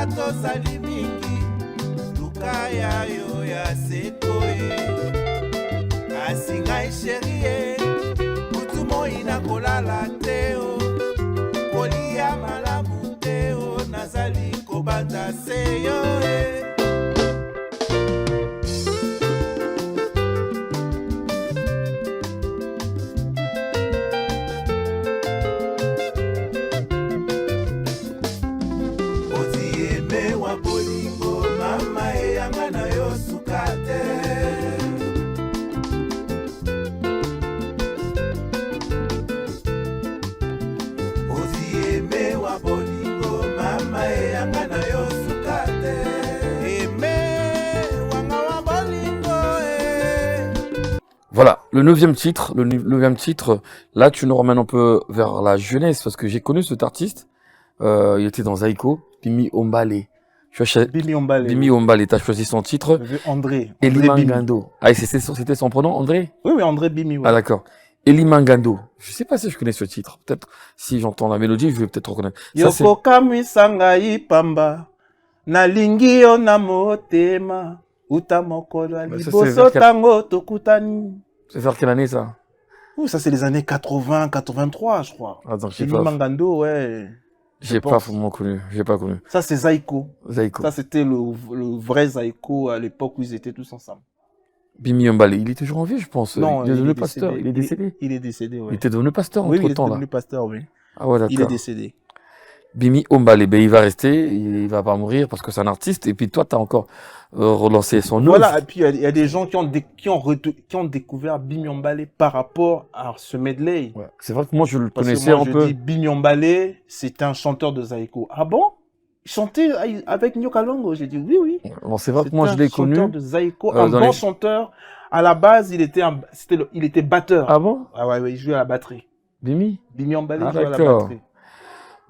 Tozali mingi lukaya yo ya sekoe kasi ngai sherie yo, Ozieme wa bolingo, mama eyanga na yo sukate. Ozieme wa bolingo, mama eyanga na yo sukate. Eme wanga wa bolingo, Voilà, le neuvième titre, là tu nous ramènes un peu vers la jeunesse, parce que j'ai connu cet artiste, il était dans Zaiko, Bimi Ombale. Bimi Ombale. Bimi Ombale, t'as choisi son titre, André. Eli André Bimi. Mangando. Ah, c'était son prénom, André? Oui, André Bimi. Ouais. Ah d'accord. Eli Mangando. Je sais pas si je connais ce titre. Peut-être, si j'entends la mélodie, je vais peut-être reconnaître. Ça, c'est- Yoko kamisanga ipamba, nalingi yo na motema, uta mokolo ya Bah, ça, c'est liboso vers quel- tango tokutani. c'est vers quelle année ça? Ouh, ça c'est les années 80, 83, je crois. Ah, donc j'ai Bimi pas, Mangando, ouais. j'ai pense. pas vraiment connu. J'ai pas connu. Ça c'est Zaiko. Zaiko. Ça c'était le vrai Zaiko à l'époque où ils étaient tous ensemble. Bimi Ombale. Il est toujours en vie, je pense. Non, il est devenu décédé. pasteur. Il est décédé. Il est décédé, ouais. Il était devenu pasteur Oui, entre il est temps là. devenu pasteur, oui. Ah ouais, Il est d'accord. décédé. Bimi Ombale, ben, il va rester, il va pas mourir parce que c'est un artiste. Et puis toi, t'as encore relancé son œuvre. Voilà, et puis il y a des gens qui ont découvert Bimi Ombale par rapport à ce medley. Ouais. C'est vrai que moi, je le Parce que connaissais moi, un je peu. dis Bimi Ombale, c'est un chanteur de Zaiko. Ah bon? Il chantait avec Nyoka Longo. J'ai dit oui, oui. Bon, c'est vrai que C'est moi, je l'ai un connu. chanteur de Zaiko, dans un bon les- chanteur. À la base, il était batteur. Ah bon? Ah ouais, il jouait à la batterie. Bimi? Bimi Ombale Ah, jouait à la d'accord. batterie.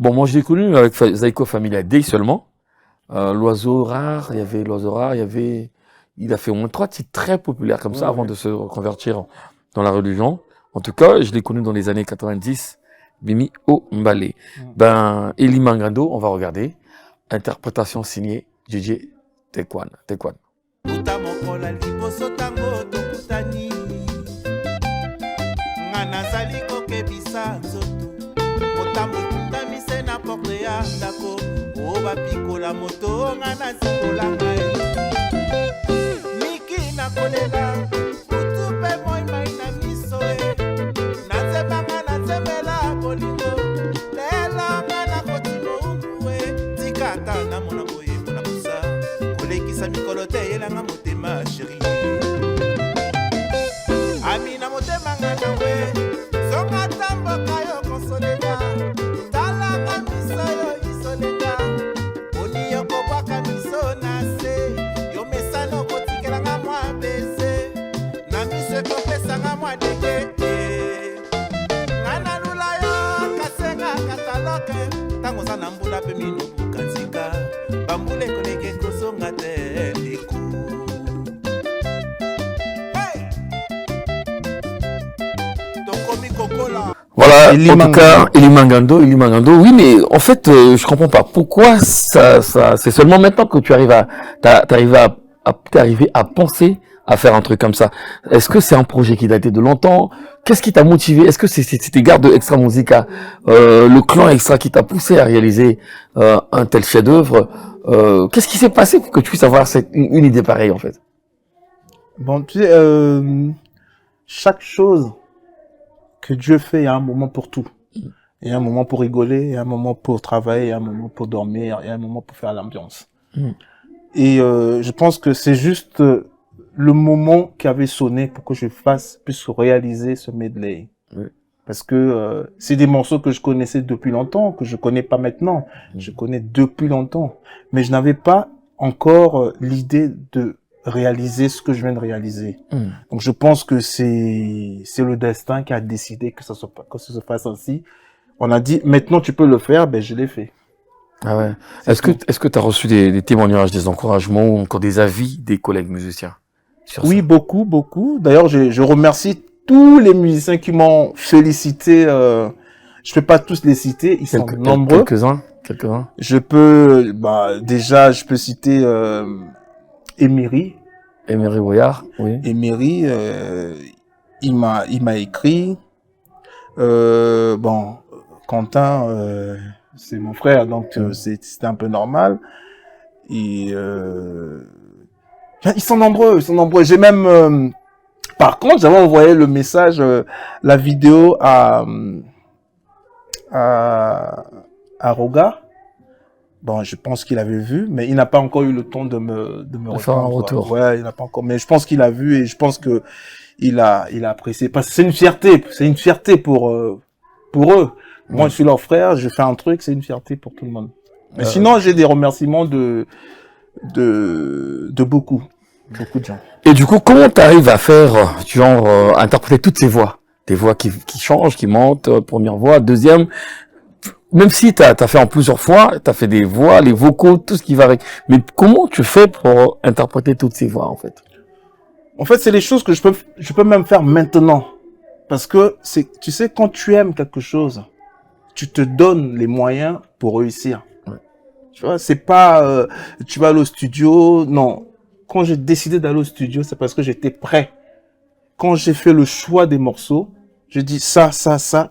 Bon, moi, je l'ai connu avec Zaiko Family Day seulement. L'oiseau rare, il y avait l'oiseau rare, il a fait au moins 3 titres très populaires comme ça Ouais, avant ouais. de se reconvertir dans la religion. En tout cas, je l'ai connu dans les années 90, Bimi Ombale. Ben, Eli Mangando, on va regarder. Interprétation signée DJ Tekwan. Tekwan. uta mokolo ya liboso tango tokutani. Nga nazali kokebisa nzoto, motambo ekutami se na porte ya ndako. O bapikola moto nga nazikola ngai. Miki nakolela, kutu mpe moi mai na miso e. Nazembanga nazembela bolingo, lelo nga nakoti moungu e. Tika ata namona boye mpona kosa, kolekisa mikolo te eyelanga motema sheri. Ami na motema nga nawe, zonga tamboka yo konsolenga. Talaka miso yo isolenga, oni yo kobwaka miso na se. Yo mesana okotikelanga mwa bese, na miso ekopesanga mwa deke. Nga nalula yo kasenga kataloke, ntango oza na mbula mpe minobuka nzika. Bambula ekoleki ekozonga te liku. Hey! Tokomi kokola. Voilà, Eli en tout Mangando. cas, Eli Mangando. Oui, mais en fait, je comprends pas. Pourquoi c'est seulement maintenant que tu arrives t'es arrivé à penser à faire un truc comme ça? Est-ce que c'est un projet qui datait de longtemps? Qu'est-ce qui t'a motivé? Est-ce que c'est tes gardes de Extra Musica, le clan Extra qui t'a poussé à réaliser un tel chef-d'œuvre? Qu'est-ce qui s'est passé pour que tu puisses avoir une idée pareille, en fait? Bon, tu sais, chaque chose que Dieu fait, il y a un moment pour tout. Il y a un moment pour rigoler, il y a un moment pour travailler, il y a un moment pour dormir, il y a un moment pour faire l'ambiance. Mm. Et je pense que c'est juste le moment qui avait sonné pour que je puisse réaliser ce medley. Oui. Parce que c'est des morceaux que je connaissais depuis longtemps, que je connais pas maintenant. Je connais depuis longtemps. Mais je n'avais pas encore l'idée de réaliser ce que je viens de réaliser. Mm. Donc je pense que c'est le destin qui a décidé que ça se fasse ainsi. On a dit maintenant tu peux le faire, ben je l'ai fait. Ah ouais. C'est Est-ce que tu as reçu des témoignages, des encouragements ou encore des avis des collègues musiciens sur Oui, ça? beaucoup, beaucoup. D'ailleurs, je remercie tous les musiciens qui m'ont félicité. Je peux pas tous les citer, ils sont nombreux. Quelques-uns. Je peux, déjà, je peux citer Emery. Emery Boyard, oui. Emery, il m'a écrit. Quentin, c'est mon frère, donc c'était un peu normal. Et ils sont nombreux, J'ai même, par contre, j'avais envoyé le message, la vidéo à Roga. Bon, je pense qu'il avait vu, mais il n'a pas encore eu le temps de me faire un répondre, retour. Ouais, il n'a pas encore, mais je pense qu'il a vu et je pense que il a apprécié. Parce que c'est une fierté pour eux. Moi, je suis leur frère, je fais un truc, c'est une fierté pour tout le monde. Mais sinon, j'ai des remerciements de beaucoup de gens. Et du coup, comment tu arrives à faire, interpréter toutes ces voix? Des voix qui changent, qui montent, première voix, deuxième. Même si t'as fait en plusieurs fois, t'as fait des voix, les vocaux, tout ce qui va avec. Mais comment tu fais pour interpréter toutes ces voix, en fait? En fait, c'est les choses que je peux même faire maintenant. Parce que tu sais, quand tu aimes quelque chose, tu te donnes les moyens pour réussir. Ouais. Tu vois, c'est pas, tu vas aller au studio. Non. Quand j'ai décidé d'aller au studio, c'est parce que j'étais prêt. Quand j'ai fait le choix des morceaux, j'ai dit ça,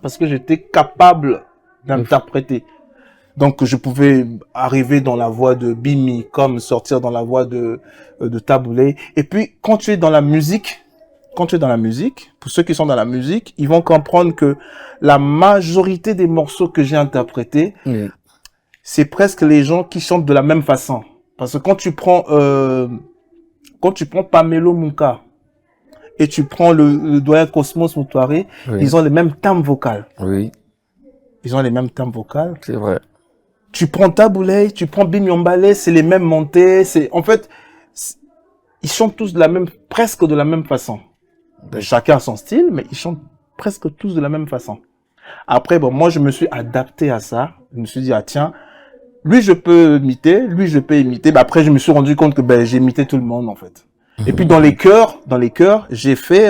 parce que j'étais capable d'interpréter. Donc, je pouvais arriver dans la voix de Bimi, comme sortir dans la voix de Taboulé. Et puis, quand tu es dans la musique, pour ceux qui sont dans la musique, ils vont comprendre que la majorité des morceaux que j'ai interprétés, c'est presque les gens qui chantent de la même façon. Parce que quand tu prends Pamelo Munka et tu prends le doyen Cosmos Moutoiré, ils ont les mêmes timbres vocales. Oui. Ils ont les mêmes timbres vocales. C'est vrai. Tu prends Taboulé, tu prends Bimyombale, c'est les mêmes montées. En fait, ils chantent tous presque de la même façon. Chacun a son style, mais ils chantent presque tous de la même façon. Après, bon, moi, je me suis adapté à ça. Je me suis dit, tiens, lui, je peux imiter. Mais après, je me suis rendu compte que j'ai imité tout le monde, en fait. Et puis, dans les chœurs, j'ai fait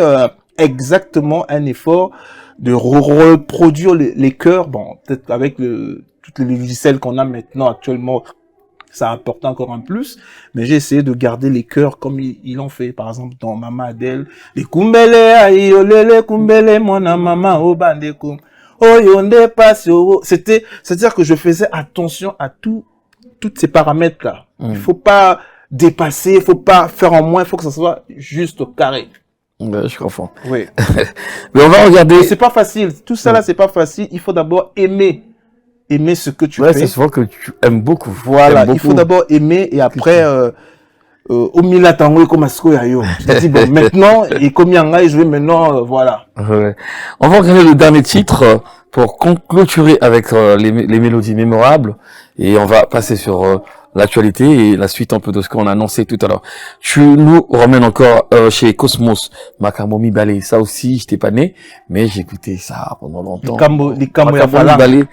exactement un effort de reproduire les chœurs. Bon, peut-être avec toutes les logiciels qu'on a maintenant actuellement, ça apporte encore un plus, mais j'ai essayé de garder les chœurs comme ils l'ont fait, par exemple, dans Mama Adele, les kumbele aïolele kumbele mona mama obandekum oyonde passe. C'est-à-dire que je faisais attention à tous ces paramètres-là. Il faut pas dépasser, il faut pas faire en moins, il faut que ça soit juste au carré. Ouais, je comprends. Oui. Mais on va regarder. C'est pas facile. Tout ça là, c'est pas facile. Il faut d'abord aimer ce que tu fais. C'est souvent que tu aimes beaucoup. Voilà. Il faut d'abord aimer et après, au milieu tango comme yayo. Je te dis bon, maintenant, et comme yanga, je vais maintenant, voilà. Ouais. On va regarder le dernier titre pour clôturer avec les mélodies mémorables et on va passer sur l'actualité et la suite un peu de ce qu'on a annoncé tout à l'heure. Tu nous ramènes encore chez Cosmos Makamomi Balé. Ça aussi, je t'ai pas né, mais j'ai écouté ça pendant longtemps. Les Kambo ya Balé.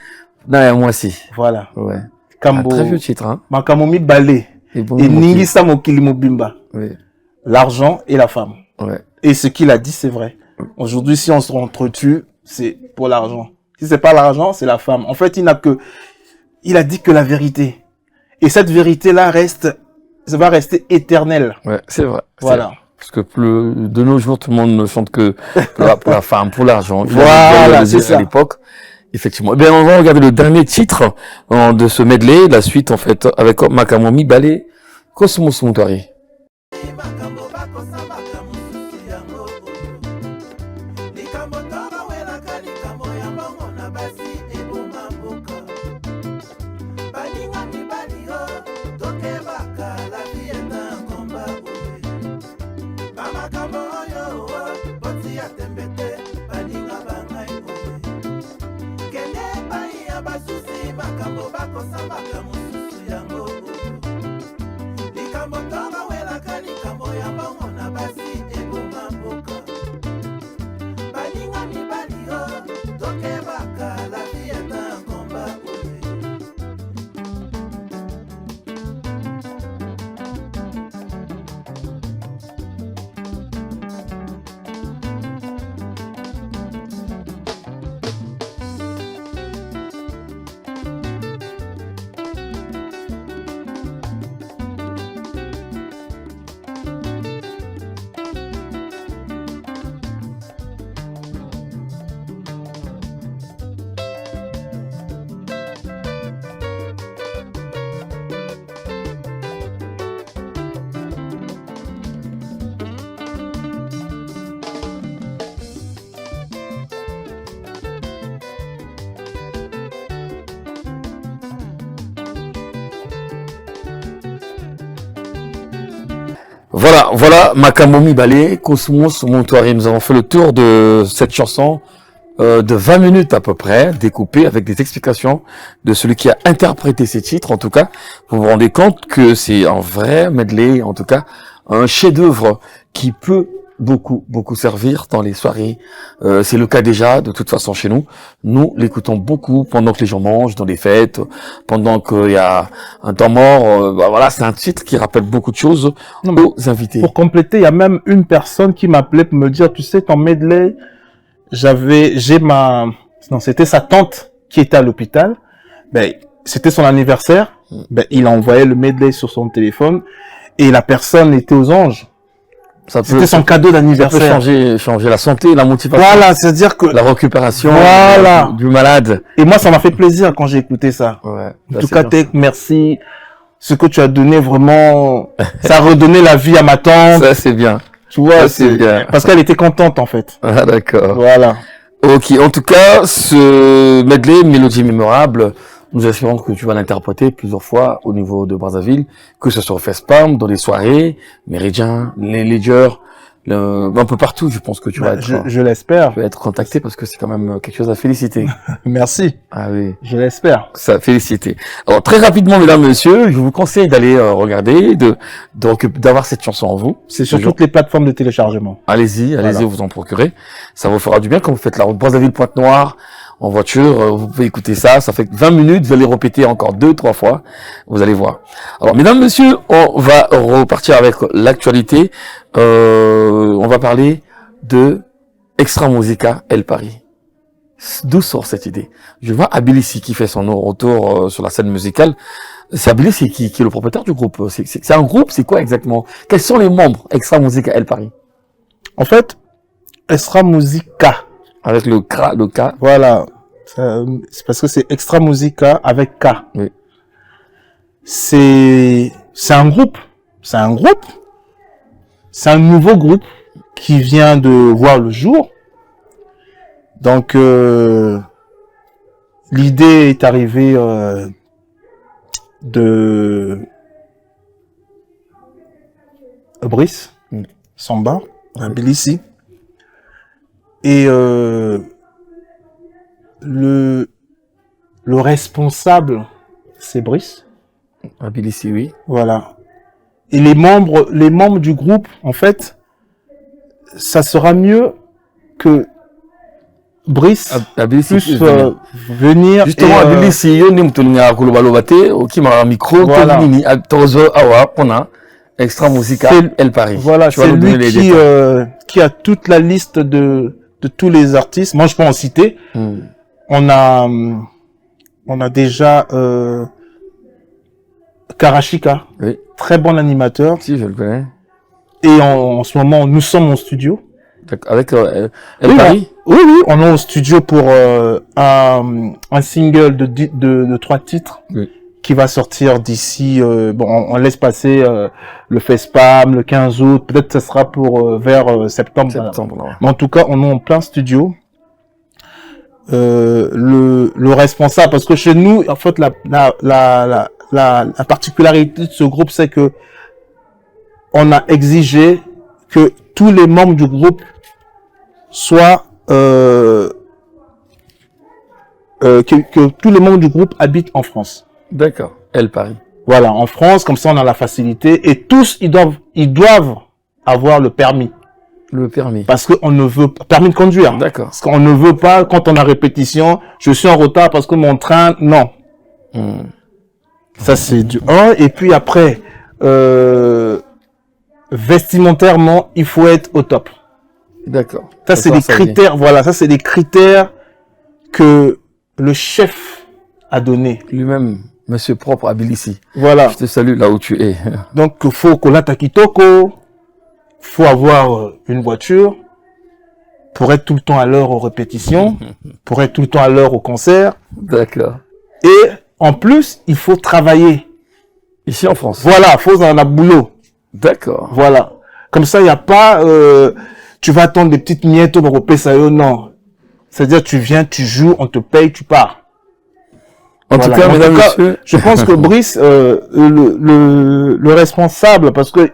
Non, moi aussi. Voilà. Ouais. Kambo. Très vieux titre, hein. Makamomi Balé. Et Ningisa Mokili Mobimba. Oui. L'argent et la femme. Ouais. Et ce qu'il a dit, c'est vrai. Aujourd'hui, si on se entretue, c'est pour l'argent. Si c'est pas l'argent, c'est la femme. En fait, il a dit que la vérité. Et cette vérité-là ça va rester éternelle. Ouais, c'est vrai. Voilà. Parce que de nos jours, tout le monde ne chante que pour la femme, pour l'argent. Voilà, c'est ça. À l'époque. Effectivement. Eh bien, on va regarder le dernier titre de ce medley, la suite, en fait, avec Makamomi Balé, Cosmos Moutoiré. Voilà, Makamomi Balé, Cosmos, Montoiri. Nous avons fait le tour de cette chanson de 20 minutes à peu près, découpée avec des explications de celui qui a interprété ces titres. En tout cas, vous vous rendez compte que c'est un vrai medley, en tout cas, un chef-d'œuvre qui peut beaucoup servir dans les soirées. C'est le cas déjà, de toute façon, chez nous. Nous l'écoutons beaucoup pendant que les gens mangent, dans les fêtes, pendant qu'il y a un temps mort. Voilà, c'est un titre qui rappelle beaucoup de choses aux invités. Pour compléter, il y a même une personne qui m'appelait pour me dire, tu sais, ton medley, c'était sa tante qui était à l'hôpital. Ben, c'était son anniversaire. Ben, il a envoyé le medley sur son téléphone et la personne était aux anges. C'était son cadeau d'anniversaire. Ça peut changer la santé, la motivation. Voilà, c'est-à-dire que la récupération du malade. Et moi, ça m'a fait plaisir quand j'ai écouté ça. Ouais, en tout cas, merci. Ce que tu as donné, vraiment, ça a redonné la vie à ma tante. Ça, c'est bien. Tu vois, c'est bien. Parce qu'elle était contente, en fait. Ah, d'accord. Voilà. Ok. En tout cas, ce medley, mélodie mémorable, nous espérons que tu vas l'interpréter plusieurs fois au niveau de Brazzaville, que ce soit au FESPAM, dans les soirées, Méridien, les Ledger, un peu partout. Je pense que tu vas être. Je l'espère. Tu vas être contacté parce que c'est quand même quelque chose à féliciter. Merci. Ah oui. Je l'espère. Ça, féliciter. Alors, très rapidement, mesdames, messieurs, je vous conseille d'aller regarder, d'avoir cette chanson en vous. C'est sur toutes les plateformes de téléchargement. Allez-y, vous en procurez. Ça vous fera du bien quand vous faites la route Brazzaville-Pointe-Noire en voiture. Vous pouvez écouter ça. Ça fait 20 minutes. Vous allez répéter encore 2-3 fois. Vous allez voir. Alors, mesdames, messieurs, on va repartir avec l'actualité. On va parler de Extra Musica El Paris. D'où sort cette idée? Je vois Abilissi qui fait son retour sur la scène musicale. C'est Abilissi qui est le propriétaire du groupe. C'est un groupe, c'est quoi exactement? Quels sont les membres Extra Musica El Paris? En fait, Extra Musica. Avec le K. Voilà. C'est parce que c'est Extra Musica avec K. Oui. C'est un groupe. C'est un groupe. C'est un nouveau groupe qui vient de voir le jour. Donc, l'idée est arrivée de Brice, Samba, Abilissi. Et le responsable, c'est Brice. Abilissi, oui. Voilà. Et les membres du groupe, en fait, ça sera mieux que Brice puisse venir. Justement, Abilissi, yo ni mtulinga kulubalobate, okima micro, tonini, tozo awa, pona, Extra Musica El Paris. Voilà, c'est lui qui a toute la liste de tous les artistes. Moi, je peux en citer. On a déjà Karashika, oui. Très bon animateur. Si, je le connais. Et en ce moment, nous sommes en studio. Avec El Paris. Oui, on est au studio pour un single de 3 titres. Oui. Qui va sortir d'ici, on laisse passer le FESPAM, le 15 août, peut-être ça sera pour vers septembre. Voilà. Mais en tout cas, on est en plein studio. Le responsable, parce que chez nous, en fait, la particularité de ce groupe, c'est que on a exigé que tous les membres du groupe soient que tous les membres du groupe habitent en France. D'accord. El Paris. Voilà, en France, comme ça on a la facilité et tous ils doivent avoir le permis. Le permis. Parce qu'on ne veut pas permis de conduire. D'accord. Parce qu'on ne veut pas quand on a répétition, je suis en retard parce que mon train non. Ça c'est du 1 et puis après vestimentairement, il faut être au top. D'accord. Ça c'est des critères, voilà, ça c'est des critères que le chef a donné. Lui-même, monsieur propre Abilissi. Voilà. Je te salue là où tu es. Donc, il faut Kolata Kitoko, faut avoir une voiture pour être tout le temps à l'heure aux répétitions, pour être tout le temps à l'heure au concert. D'accord. Et en plus, il faut travailler. Ici en France. Voilà, faut un boulot. D'accord. Voilà. Comme ça, il n'y a pas, tu vas attendre des petites miettes au Ropesayo, non. C'est-à-dire, tu viens, tu joues, on te paye, tu pars. En tout cas, mesdames, messieurs, je pense que Brice, le responsable, parce que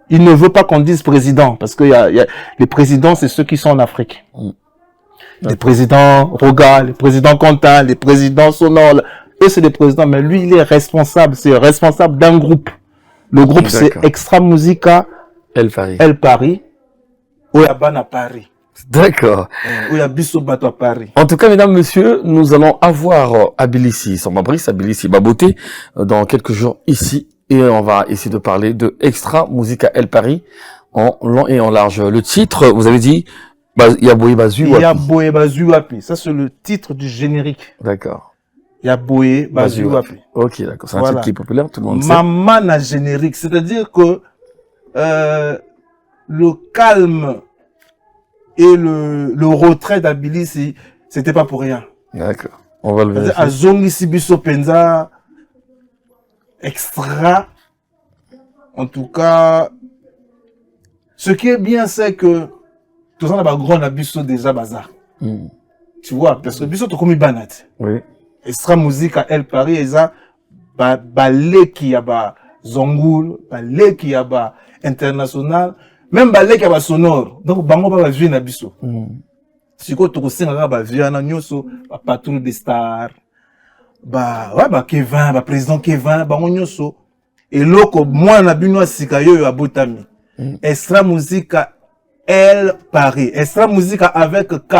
il ne veut pas qu'on dise président, parce que les présidents, c'est ceux qui sont en Afrique. Les présidents Roga, les présidents Contin, les présidents Sonor, eux c'est des présidents, mais lui il est responsable, c'est responsable d'un groupe. Le groupe c'est Extra Musica El Paris, Oyabana Paris. D'accord. Oyabiso Bato à Paris. En tout cas, mesdames, messieurs, nous allons avoir Abilissi, son Fabrice Abilissi Baboté, dans quelques jours ici, et on va essayer de parler de Extra Musica El Paris en long et en large. Le titre, vous avez dit, Yaboye Bazu Wapi. Yaboye Bazu Wapi. Ça, c'est le titre du générique. D'accord. Yaboye Bazu Wapi. Ok, d'accord. C'est un titre qui est populaire, tout le monde sait. Maman na générique. C'est-à-dire que, le calme et le retrait d'Abilissi, c'était pas pour rien. D'accord. On va le vérifier. Azongi Sibiso Penza, Extra. En tout cas, ce qui est bien, c'est que tout ça, on a un grand abisso déjà bazar. Tu vois, parce que biso to komi banat. Oui. Extra Musique à El Paris, et ça, balé qui y a ba Zongoul, balé qui y a ba international, même balé qui y a ba sonore. Donc, bango ba vieux na biso. Si ko to ko senga ba vieux na nyoso, ba patrouille des stars, ouais, Kevin, président Kevin, bango nyoso. Et loko, moi na bino sikayo yo abotami. Extra Musique à El Paris. Extra Musique avec K.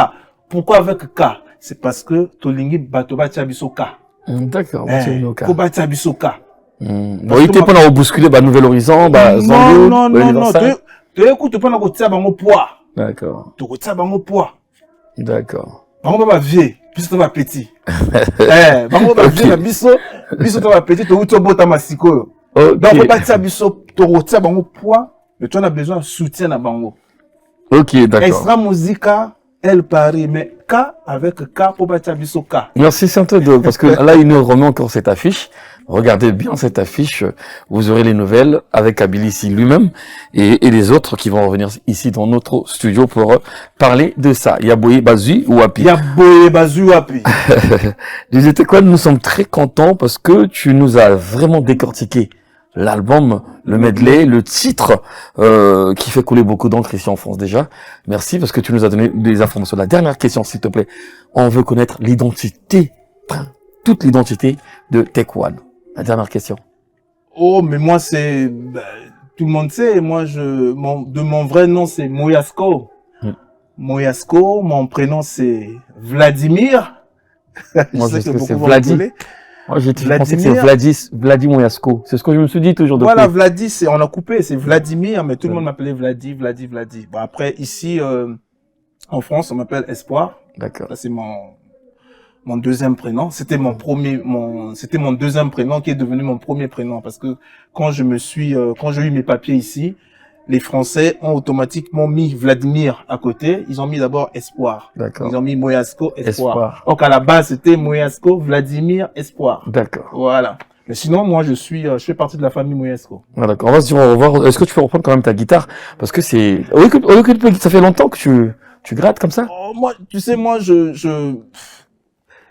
Pourquoi avec K? C'est parce que Tolingi Batoba Tchabiso K. D'accord. Koba Tchabiso K. Bon, il était pas dans Bousculer, Nouvel Horizon, non. Tu écoutes pas dans Kotia Bango poids. D'accord. Tu Kotia Bango poids. D'accord. Bango ba vieux, puis tu vas petit. Bango ba vieux, na biso tu vas petit, tu outo bota masiko. Donc, Koba Tchabiso, tu Kotia Bango poids, mais tu as besoin de soutien à Bango. Ok, d'accord. Extra Musica El Paris, mais K avec K pour battre biso K. Merci Saint-Odo, parce que là, il nous remet encore cette affiche. Regardez bien cette affiche. Vous aurez les nouvelles avec Abilissi lui-même et les autres qui vont revenir ici dans notre studio pour parler de ça. Yaboye Bazu Wapi. Yaboye Bazu Wapi. Disais quoi, nous sommes très contents parce que tu nous as vraiment décortiqué l'album, le medley, le titre qui fait couler beaucoup d'encre ici en France déjà. Merci parce que tu nous as donné des informations. La dernière question, s'il te plaît. On veut connaître l'identité, toute l'identité de Tech One. La dernière question. Oh, mais moi c'est... tout le monde sait, moi de mon vrai nom c'est Moyasko. Moyasko, mon prénom c'est Vladimir. Moi je sais que c'est Vladi. Moi, je pensais que c'est Vladi Moyasko. C'est ce que je me suis dit toujours depuis. Voilà, Vladi, on a coupé, c'est Vladimir, mais tout le monde m'appelait Vladi. Bon, après, ici, en France, on m'appelle Espoir. D'accord. Ça, c'est mon deuxième prénom. C'était c'était mon deuxième prénom qui est devenu mon premier prénom. Parce que quand j'ai eu mes papiers ici, les Français ont automatiquement mis Vladimir à côté. Ils ont mis d'abord Espoir. D'accord. Ils ont mis Moyasko, Espoir. Donc, à la base, c'était Moyasko, Vladimir, Espoir. D'accord. Voilà. Mais sinon, moi, je fais partie de la famille Moyasko. Ah, d'accord. On va se dire au revoir. Est-ce que tu peux reprendre quand même ta guitare? Parce que c'est, ça fait longtemps que tu grattes comme ça? Oh, moi, tu sais, moi,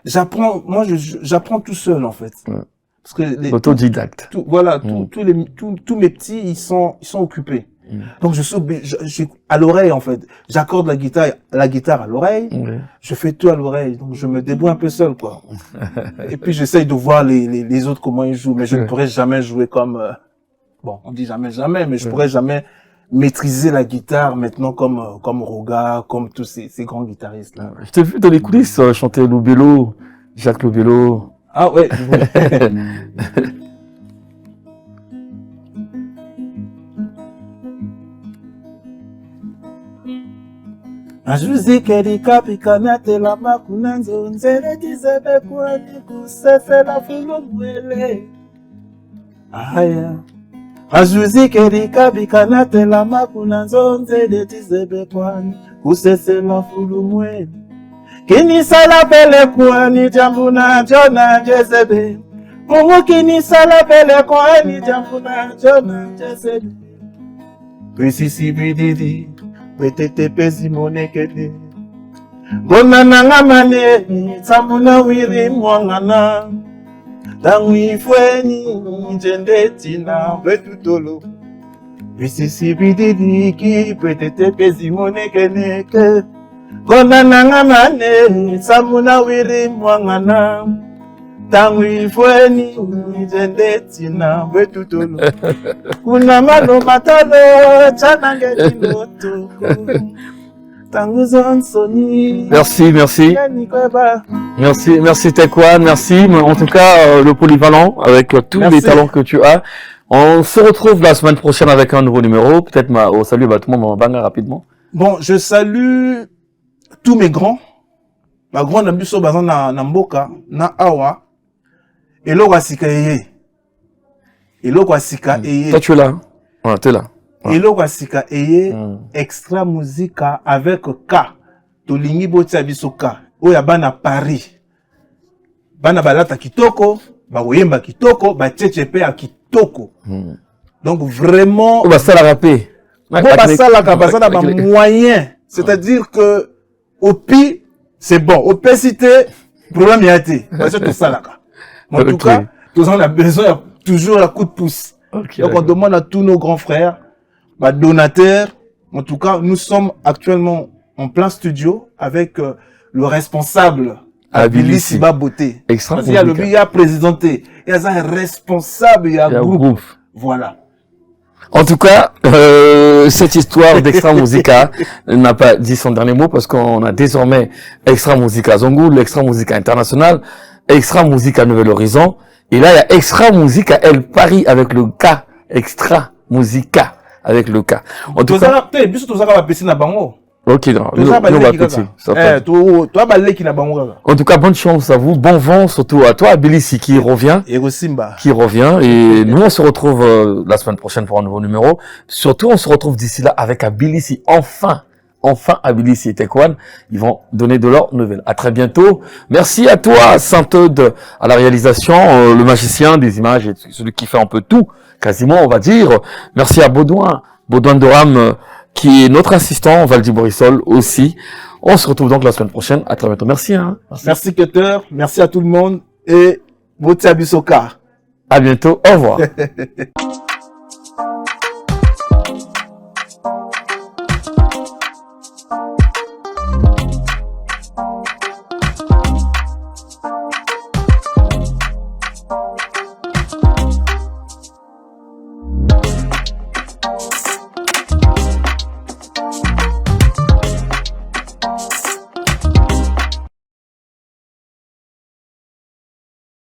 j'apprends tout seul, en fait. Ouais. Parce que autodidacte. Tous mes petits, ils sont occupés. Donc je suis à l'oreille en fait. J'accorde la guitare à l'oreille. Je fais tout à l'oreille. Donc je me débrouille un peu seul quoi. Et puis j'essaye de voir les autres comment ils jouent, mais je ne pourrais jamais jouer comme bon, on dit jamais mais je pourrais jamais maîtriser la guitare maintenant comme Roga, comme tous ces grands guitaristes là. Je t'ai vu dans les coulisses chanter Loubello, Jacques Loubello. Ah ouais. Ajuzike likapika tela makuna nzonzele dizebe kwani kusesela fulu mwele. Aya. Ajuzike likapika tela makuna nzonzele dizebe kwani kusesela fulu mwele. Kini sala pele kwani jambuna jona jezebe. Mungu kini sala pele kwani jambuna jona jezebe. Pesisi bididi. Betete pesi monekete Bona nanga mane Samuna wiri mwangana Tangu ifweni Njende tina Betutolo Bisisi bididiki petete pezi monekeneke. Kona nanga mane samuna wiri mwangana. Tangu ifweni jendetina wetutulu. Kuna malo matalo chanange kinoto. Tangu zonsoni. Merci, merci. Merci Taekwan, merci. En tout cas, le polyvalent, avec tous les talents que tu as. On se retrouve la semaine prochaine avec un nouveau numéro. Peut-être salut tout le monde, banga rapidement. Bon, je salue tous mes grands. Ma grande ambition bazana na mboka, na awa. Elo wasika eye. Elo wasika eye. Toi tu es là. Ouais, tu es là. Ouais. Elo wasika eye extra musica avec K. Tolingi botia biso K. Oya bana Paris. Bana balata kitoko, ba oyemba kitoko, ba tchétché a kitoko. Donc vraiment on va ça la rapper. Bon bah ça la capacité ba moyen, c'est-à-dire que au pire c'est bon, au pesité problème y a été. Parce que tout ça là. En tout cas, tous on a besoin toujours un coup de pouce. Donc on demande à tous nos grands frères, bah, donateurs. En tout cas, nous sommes actuellement en plein studio avec le responsable Billy Siba Beauté. Extra. Parce qu'il y a le il y a présidenté, il y a un responsable, il y a un groupe. Voilà. En tout cas, cette histoire d'Extra Musica n'a pas dit son dernier mot parce qu'on a désormais Extra Musica Zongo, l'Extra Musica International, Extra Musica Nouvel Horizon. Et là, il y a Extra Musica El Paris avec le K. Extra Musica avec le K. En tout cas, ok, non, en tout cas, bonne chance à vous, bon vent, surtout à toi, Abilisi qui revient. Et nous, on se retrouve la semaine prochaine pour un nouveau numéro. Surtout, on se retrouve d'ici là avec Abilisi. Enfin, Abilisi et Taekwan, ils vont donner de leurs nouvelles. À très bientôt. Merci à toi, Saint-Eude, à la réalisation, le magicien des images, et celui qui fait un peu tout, quasiment, on va dire. Merci à Baudouin Doram, qui est notre assistant, Valdi Borisol aussi. On se retrouve donc la semaine prochaine. À très bientôt. Merci. Merci Keter. Merci à tout le monde. Et Botia Bisoka. À bientôt. Au revoir.